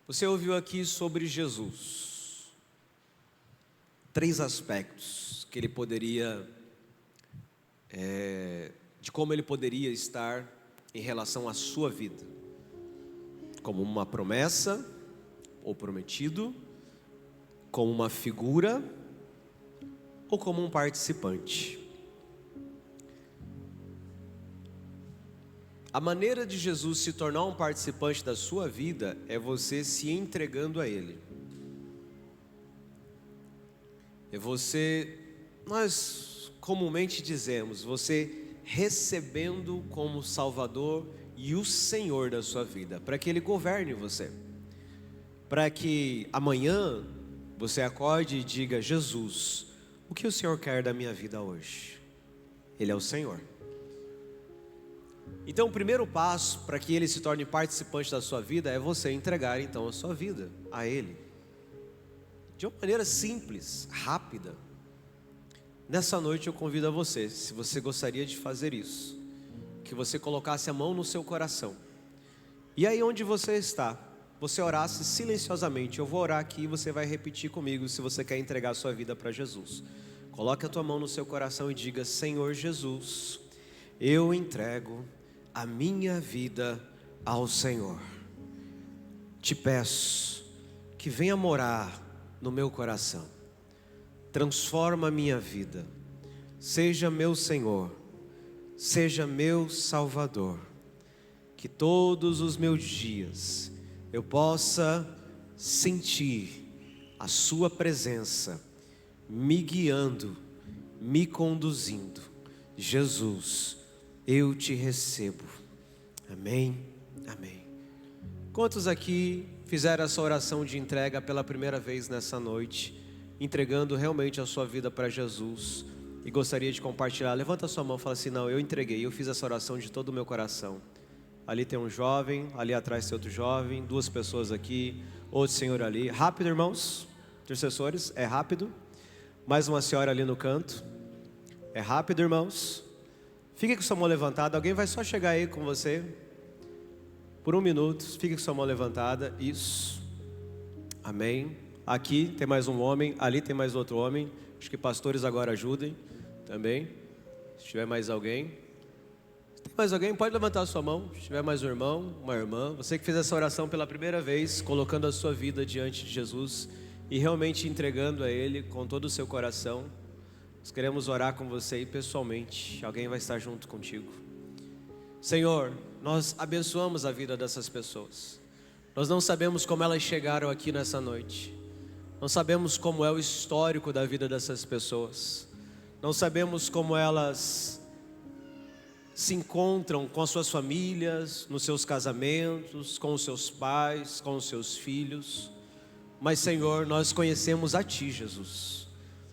[SPEAKER 1] você ouviu aqui sobre Jesus, 3 aspectos que ele poderia, de como ele poderia estar em relação à sua vida, como uma promessa ou prometido, como uma figura ou como um participante. A maneira de Jesus se tornar um participante da sua vida é você se entregando a Ele. É você, nós comumente dizemos, você recebendo como Salvador e o Senhor da sua vida, para que Ele governe você, para que amanhã você acorde e diga: Jesus, o que o Senhor quer da minha vida hoje? Ele é o Senhor. Então o primeiro passo para que Ele se torne participante da sua vida é você entregar então a sua vida a Ele, de uma maneira simples, rápida. Nessa noite eu convido a você, se você gostaria de fazer isso, que você colocasse a mão no seu coração, e aí onde você está, você orasse silenciosamente. Eu vou orar aqui e você vai repetir comigo se você quer entregar a sua vida para Jesus. Coloque a tua mão no seu coração e diga: Senhor Jesus, eu entrego a minha vida ao Senhor. Te peço que venha morar no meu coração. Transforma a minha vida. Seja meu Senhor, seja meu Salvador. Que todos os meus dias eu possa sentir a sua presença me guiando, me conduzindo. Jesus, eu te recebo. Amém, amém. Quantos aqui fizeram essa oração de entrega pela primeira vez nessa noite, entregando realmente a sua vida para Jesus, e gostaria de compartilhar? Levanta a sua mão e fala assim: não, eu entreguei, eu fiz essa oração de todo o meu coração. Ali tem um jovem, ali atrás tem outro jovem, duas pessoas aqui, outro senhor ali. Rápido, irmãos, intercessores, é rápido. Mais uma senhora ali no canto, é rápido, irmãos. Fique com sua mão levantada, alguém vai só chegar aí com você, por 1 minuto, fique com sua mão levantada, isso, amém. Aqui tem mais um homem, ali tem mais outro homem, acho que pastores agora ajudem também, se tiver mais alguém. Se tem mais alguém, pode levantar a sua mão, se tiver mais um irmão, uma irmã, você que fez essa oração pela primeira vez, colocando a sua vida diante de Jesus, e realmente entregando a Ele com todo o seu coração. Nós queremos orar com você aí pessoalmente, alguém vai estar junto contigo. Senhor, nós abençoamos a vida dessas pessoas. Nós não sabemos como elas chegaram aqui nessa noite, não sabemos como é o histórico da vida dessas pessoas, não sabemos como elas se encontram com as suas famílias, nos seus casamentos, com os seus pais, com os seus filhos. Mas Senhor, nós conhecemos a Ti, Jesus,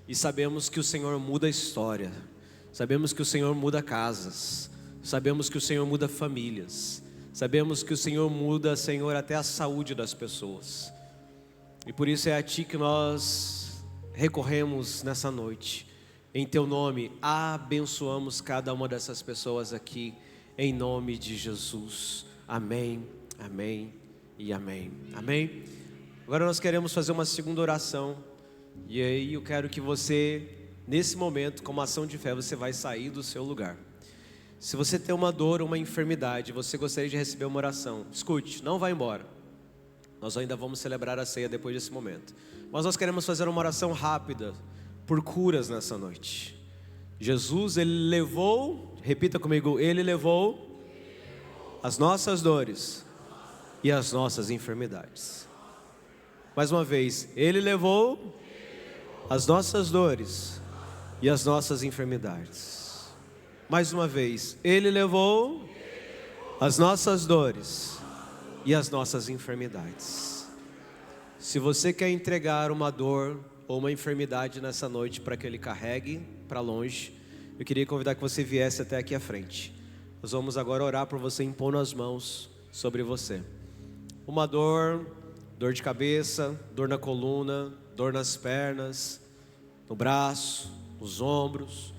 [SPEAKER 1] e sabemos que o Senhor muda a história, sabemos que o Senhor muda casas, sabemos que o Senhor muda famílias, sabemos que o Senhor muda, Senhor, até a saúde das pessoas. E por isso é a Ti que nós recorremos nessa noite. Em Teu nome, abençoamos cada uma dessas pessoas aqui, em nome de Jesus. Amém, amém e amém. Amém? Agora nós queremos fazer uma segunda oração. E aí eu quero que você, nesse momento, como ação de fé, você vai sair do seu lugar. Se você tem uma dor, uma enfermidade, você gostaria de receber uma oração, escute, não vá embora. Nós ainda vamos celebrar a ceia depois desse momento. Mas nós queremos fazer uma oração rápida por curas nessa noite. Jesus, Ele levou, repita comigo, Ele levou as nossas dores e as nossas enfermidades. Mais uma vez, Ele levou as nossas dores e as nossas enfermidades. Mais uma vez, Ele levou as nossas dores e as nossas enfermidades. Se você quer entregar uma dor ou uma enfermidade nessa noite para que Ele carregue para longe, eu queria convidar que você viesse até aqui à frente. Nós vamos agora orar por você, impondo as mãos sobre você. Uma dor de cabeça, dor na coluna, dor nas pernas, no braço, nos ombros,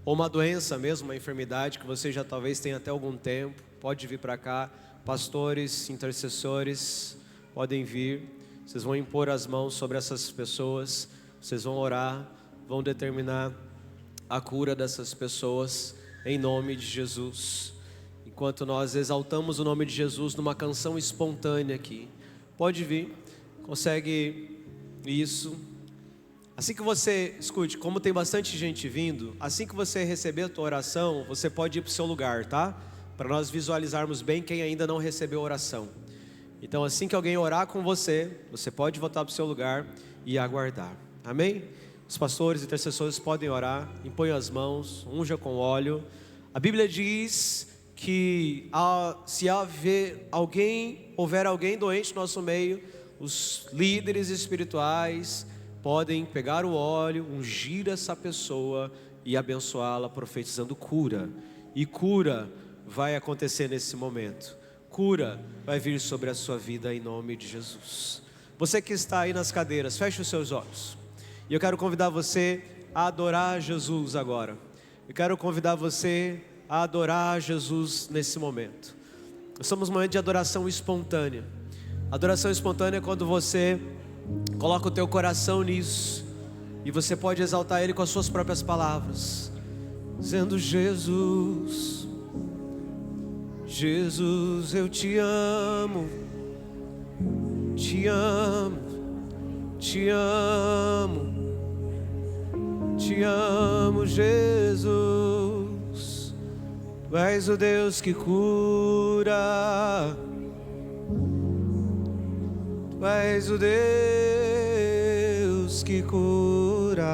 [SPEAKER 1] ou uma doença mesmo, uma enfermidade que você já talvez tenha até algum tempo, pode vir para cá. Pastores, intercessores, podem vir. Vocês vão impor as mãos sobre essas pessoas, vocês vão orar, vão determinar a cura dessas pessoas, em nome de Jesus. enquanto nós exaltamos o nome de Jesus numa canção espontânea aqui. Pode vir, consegue isso. Assim que você, escute, como tem bastante gente vindo, assim que você receber a tua oração, você pode ir para o seu lugar, tá? Para nós visualizarmos bem quem ainda não recebeu a oração. Então assim que alguém orar com você, você pode voltar para o seu lugar e aguardar. Amém? Os pastores e intercessores podem orar, impõem as mãos, unja com óleo. A Bíblia diz que se houver alguém doente no nosso meio, os líderes espirituais podem pegar o óleo, ungir essa pessoa e abençoá-la, profetizando cura. E cura vai acontecer nesse momento. Cura vai vir sobre a sua vida em nome de Jesus. Você que está aí nas cadeiras, feche os seus olhos. E eu quero convidar você a adorar Jesus agora. Eu quero convidar você a adorar Jesus nesse momento. Nós estamos num momento de adoração espontânea. Adoração espontânea é quando você coloca o teu coração nisso e você pode exaltar Ele com as suas próprias palavras, dizendo: Jesus, Jesus, eu te amo, te amo, te amo, te amo, Jesus. Tu és o Deus que cura, Tu és o Deus que cura.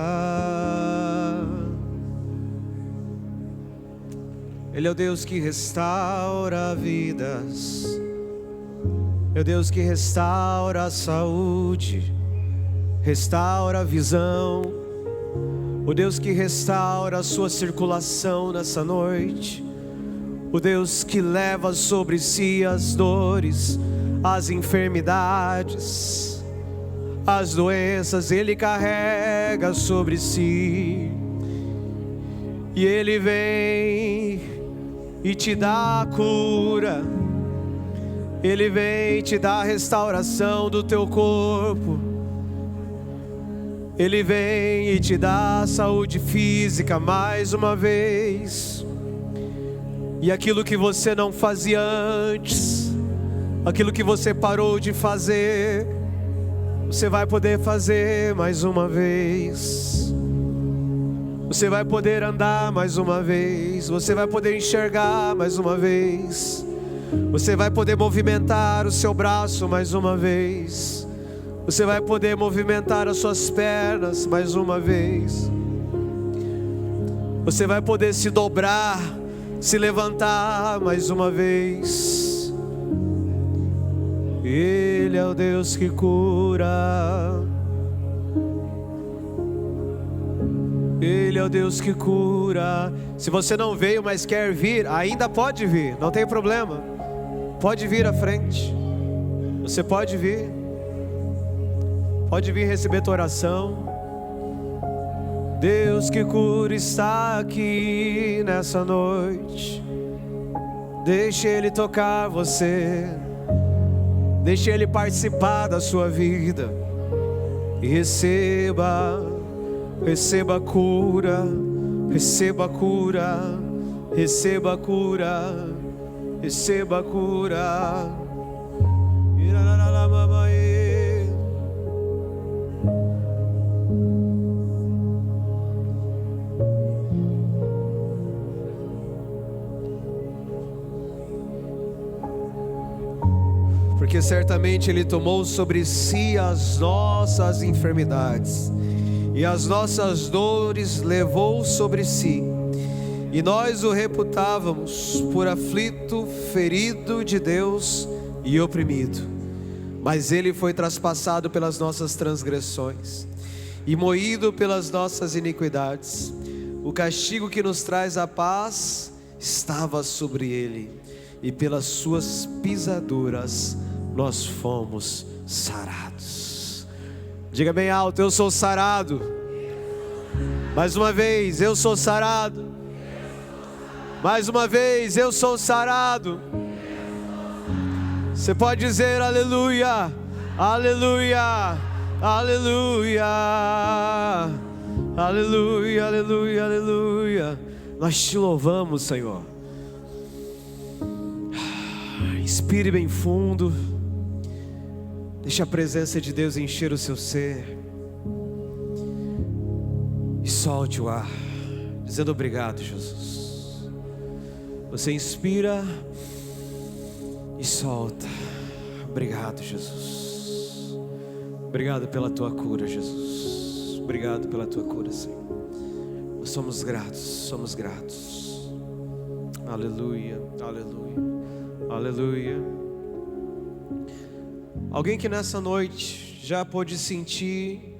[SPEAKER 1] Ele é o Deus que restaura vidas, é o Deus que restaura a saúde, restaura a visão, o Deus que restaura a sua circulação nessa noite, o Deus que leva sobre si as dores, as enfermidades, as doenças, Ele carrega sobre si. E Ele vem e te dá a cura, Ele vem e te dá a restauração do teu corpo, Ele vem e te dá a saúde física mais uma vez. E aquilo que você não fazia antes, aquilo que você parou de fazer, você vai poder fazer mais uma vez. Você vai poder andar mais uma vez. Você vai poder enxergar mais uma vez. Você vai poder movimentar o seu braço mais uma vez. Você vai poder movimentar as suas pernas mais uma vez. Você vai poder se dobrar, se levantar mais uma vez. Ele é o Deus que cura. Ele é o Deus que cura. Se você não veio, mas quer vir, ainda pode vir, não tem problema. Pode vir à frente. Você pode vir. Pode vir receber tua oração. Deus que cura está aqui nessa noite. Deixe Ele tocar você. Deixe Ele participar da sua vida. E receba cura, receba cura, receba cura, receba cura. Porque certamente Ele tomou sobre si as nossas enfermidades e as nossas dores levou sobre si, e nós o reputávamos por aflito, ferido de Deus e oprimido. Mas Ele foi traspassado pelas nossas transgressões e moído pelas nossas iniquidades. O castigo que nos traz a paz estava sobre Ele, e pelas suas pisaduras nós fomos sarados. Diga bem alto: eu sou sarado. Mais uma vez: eu sou sarado. Mais uma vez: eu sou sarado. Você pode dizer aleluia, aleluia, aleluia, aleluia, aleluia, aleluia. Nós te louvamos, Senhor. Inspire bem fundo. Deixe a presença de Deus encher o seu ser. E solte o ar, dizendo obrigado, Jesus. Você inspira e solta. Obrigado, Jesus. Obrigado pela tua cura, Jesus. Obrigado pela tua cura, Senhor. Nós somos gratos, somos gratos. Aleluia, aleluia, aleluia. Alguém que nessa noite já pôde sentir,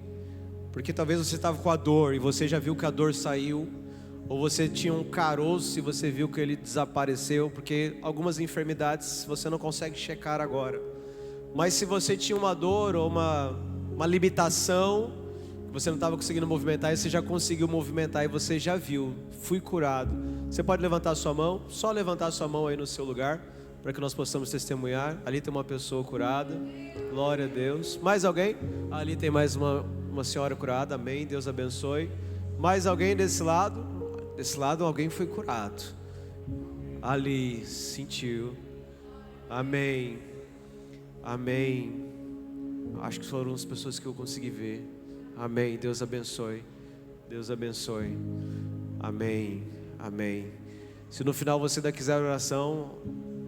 [SPEAKER 1] porque talvez você estava com a dor e você já viu que a dor saiu, ou você tinha um caroço e você viu que ele desapareceu, porque algumas enfermidades você não consegue checar agora. Mas se você tinha uma dor ou uma limitação, você não estava conseguindo movimentar, e você já conseguiu movimentar e você já viu, fui curado. Você pode levantar a sua mão, só levantar a sua mão aí no seu lugar, para que nós possamos testemunhar. Ali tem uma pessoa curada, glória a Deus. Mais alguém? Ali tem mais uma senhora curada, amém, Deus abençoe. Mais alguém desse lado? Desse lado alguém foi curado. Ali, sentiu, amém, amém. Acho que foram as pessoas que eu consegui ver. Amém, Deus abençoe, Deus abençoe, amém, amém. Se no final você ainda quiser oração,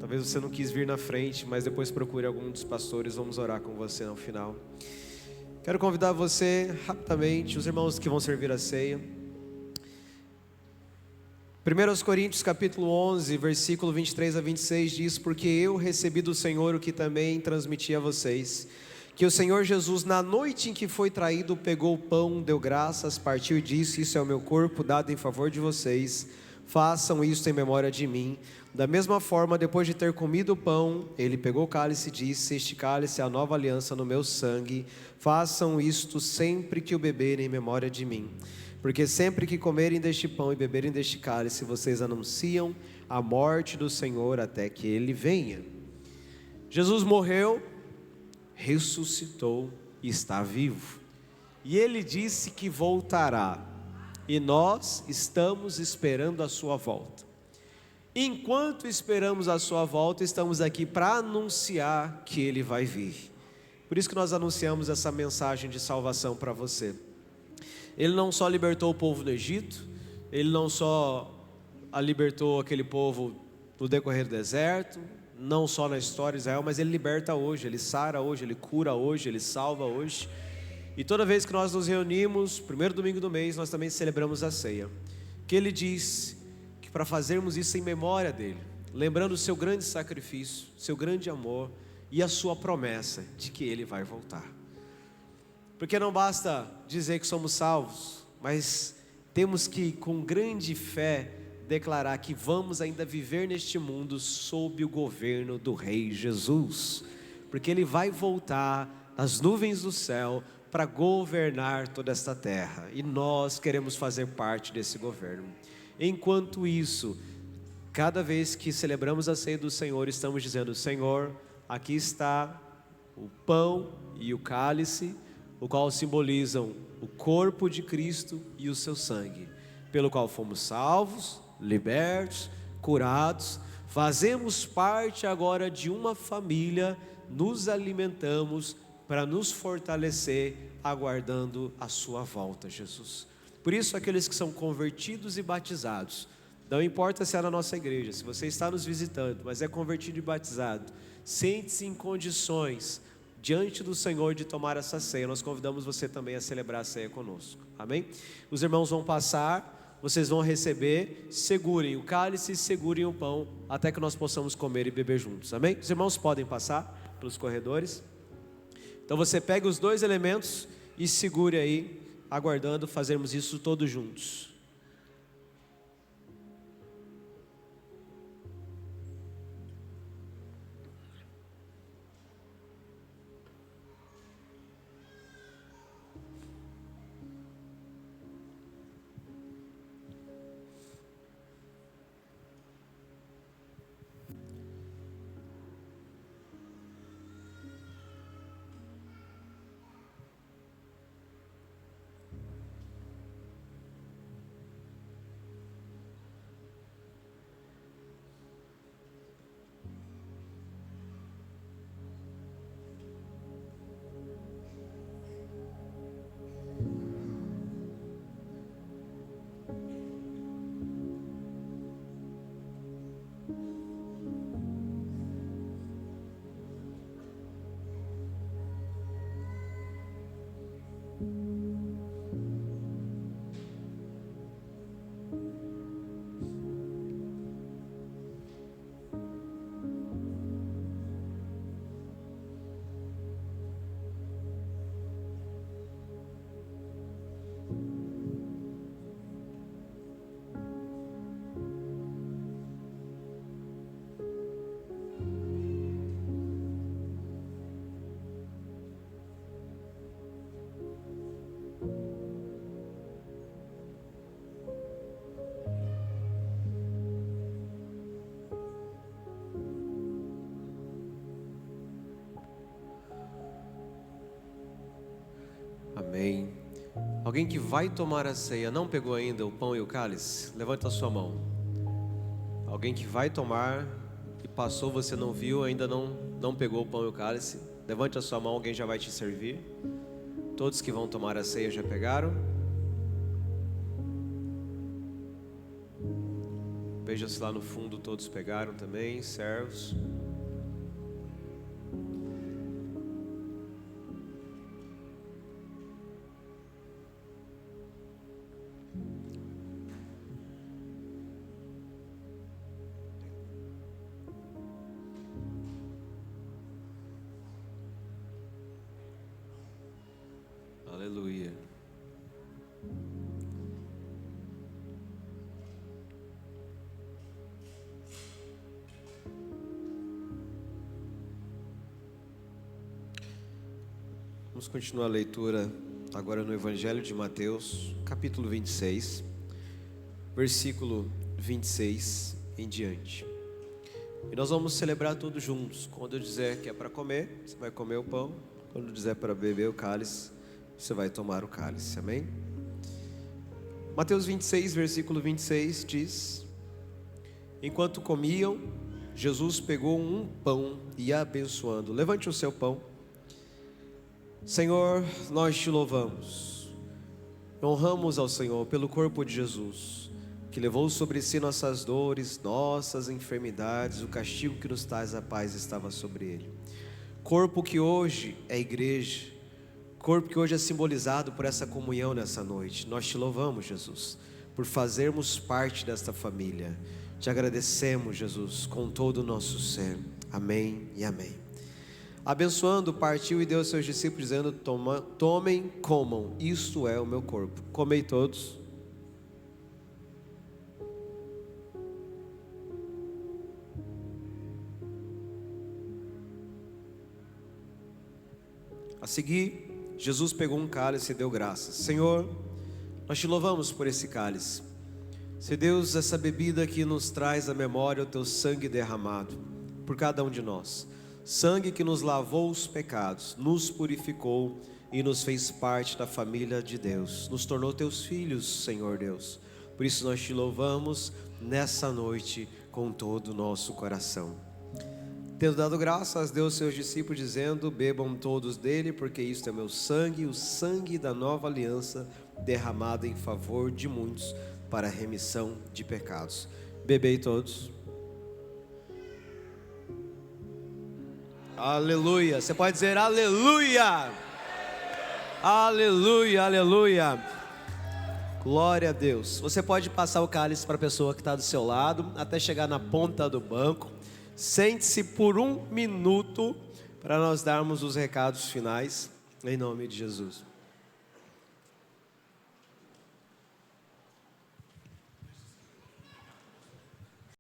[SPEAKER 1] talvez você não quis vir na frente, mas depois procure algum dos pastores, vamos orar com você no final. Quero convidar você rapidamente, os irmãos que vão servir a ceia. 1 Coríntios capítulo 11, versículo 23 a 26 diz: porque eu recebi do Senhor o que também transmiti a vocês, que o Senhor Jesus, na noite em que foi traído, pegou o pão, deu graças, partiu e disse: isso é o meu corpo dado em favor de vocês, façam isso em memória de mim. Da mesma forma, depois de ter comido o pão, ele pegou o cálice e disse: este cálice é a nova aliança no meu sangue, façam isto sempre que o beberem em memória de mim. Porque sempre que comerem deste pão e beberem deste cálice, vocês anunciam a morte do Senhor até que Ele venha. Jesus morreu, ressuscitou e está vivo. E Ele disse que voltará. E nós estamos esperando a sua volta. Enquanto esperamos a sua volta, estamos aqui para anunciar que Ele vai vir. Por isso que nós anunciamos essa mensagem de salvação para você. Ele não só libertou o povo do Egito, Ele não só libertou aquele povo no decorrer do deserto, não só na história de Israel, mas Ele liberta hoje, Ele sara hoje, Ele cura hoje, Ele salva hoje. E toda vez que nós nos reunimos, primeiro domingo do mês, nós também celebramos a ceia, que Ele diz que para fazermos isso em memória dEle, lembrando o seu grande sacrifício, seu grande amor e a sua promessa de que Ele vai voltar. Porque não basta dizer que somos salvos, mas temos que, com grande fé, declarar que vamos ainda viver neste mundo sob o governo do Rei Jesus, porque Ele vai voltar nas nuvens do céu para governar toda esta terra, e nós queremos fazer parte desse governo. Enquanto isso, cada vez que celebramos a ceia do Senhor, estamos dizendo: Senhor, aqui está o pão e o cálice, o qual simbolizam o corpo de Cristo e o seu sangue, pelo qual fomos salvos, libertos, curados, fazemos parte agora de uma família, nos alimentamos para nos fortalecer, aguardando a sua volta, Jesus. Por isso, aqueles que são convertidos e batizados, não importa se é na nossa igreja, se você está nos visitando, mas é convertido e batizado, sente-se em condições diante do Senhor de tomar essa ceia. Nós convidamos você também a celebrar a ceia conosco, amém? Os irmãos vão passar, vocês vão receber, segurem o cálice e segurem o pão, até que nós possamos comer e beber juntos, amém? Os irmãos podem passar pelos corredores. Então você pega os dois elementos e segure aí, aguardando fazermos isso todos juntos. Amém. Alguém que vai tomar a ceia não pegou ainda o pão e o cálice? Levanta a sua mão. Alguém que vai tomar e passou, você não viu, ainda não pegou o pão e o cálice? Levante a sua mão, alguém já vai te servir. Todos que vão tomar a ceia já pegaram? Veja se lá no fundo todos pegaram também, servos. Aleluia. Vamos continuar a leitura agora no Evangelho de Mateus, capítulo 26, versículo 26 em diante. E nós vamos celebrar todos juntos. Quando eu dizer que é para comer, você vai comer o pão. Quando eu dizer para beber o cálice, você vai tomar o cálice, amém? Mateus 26, versículo 26 diz: Enquanto comiam, Jesus pegou um pão e abençoando, levante o seu pão. Senhor, nós te louvamos, honramos ao Senhor pelo corpo de Jesus, que levou sobre si nossas dores, nossas enfermidades, o castigo que nos traz a paz estava sobre ele. Corpo que hoje é igreja, corpo que hoje é simbolizado por essa comunhão nessa noite. Nós te louvamos, Jesus, por fazermos parte desta família. Te agradecemos, Jesus, com todo o nosso ser. Amém e amém. Abençoando, partiu e deu aos seus discípulos, dizendo: tomem, comam, isto é o meu corpo. Comei todos. A seguir, Jesus pegou um cálice e deu graças. Senhor, nós te louvamos por esse cálice. Se Deus, essa bebida que nos traz à memória o teu sangue derramado por cada um de nós, sangue que nos lavou os pecados, nos purificou e nos fez parte da família de Deus, nos tornou teus filhos, Senhor Deus. Por isso nós te louvamos nessa noite com todo o nosso coração. Tendo dado graças, deu aos seus discípulos, dizendo: bebam todos dele, porque isto é meu sangue, o sangue da nova aliança, derramado em favor de muitos para a remissão de pecados. Bebei todos. Aleluia. Você pode dizer aleluia. Aleluia, aleluia. Glória a Deus. Você pode passar o cálice para a pessoa que está do seu lado, até chegar na ponta do banco. Sente-se por 1 minuto para nós darmos os recados finais, em nome de Jesus.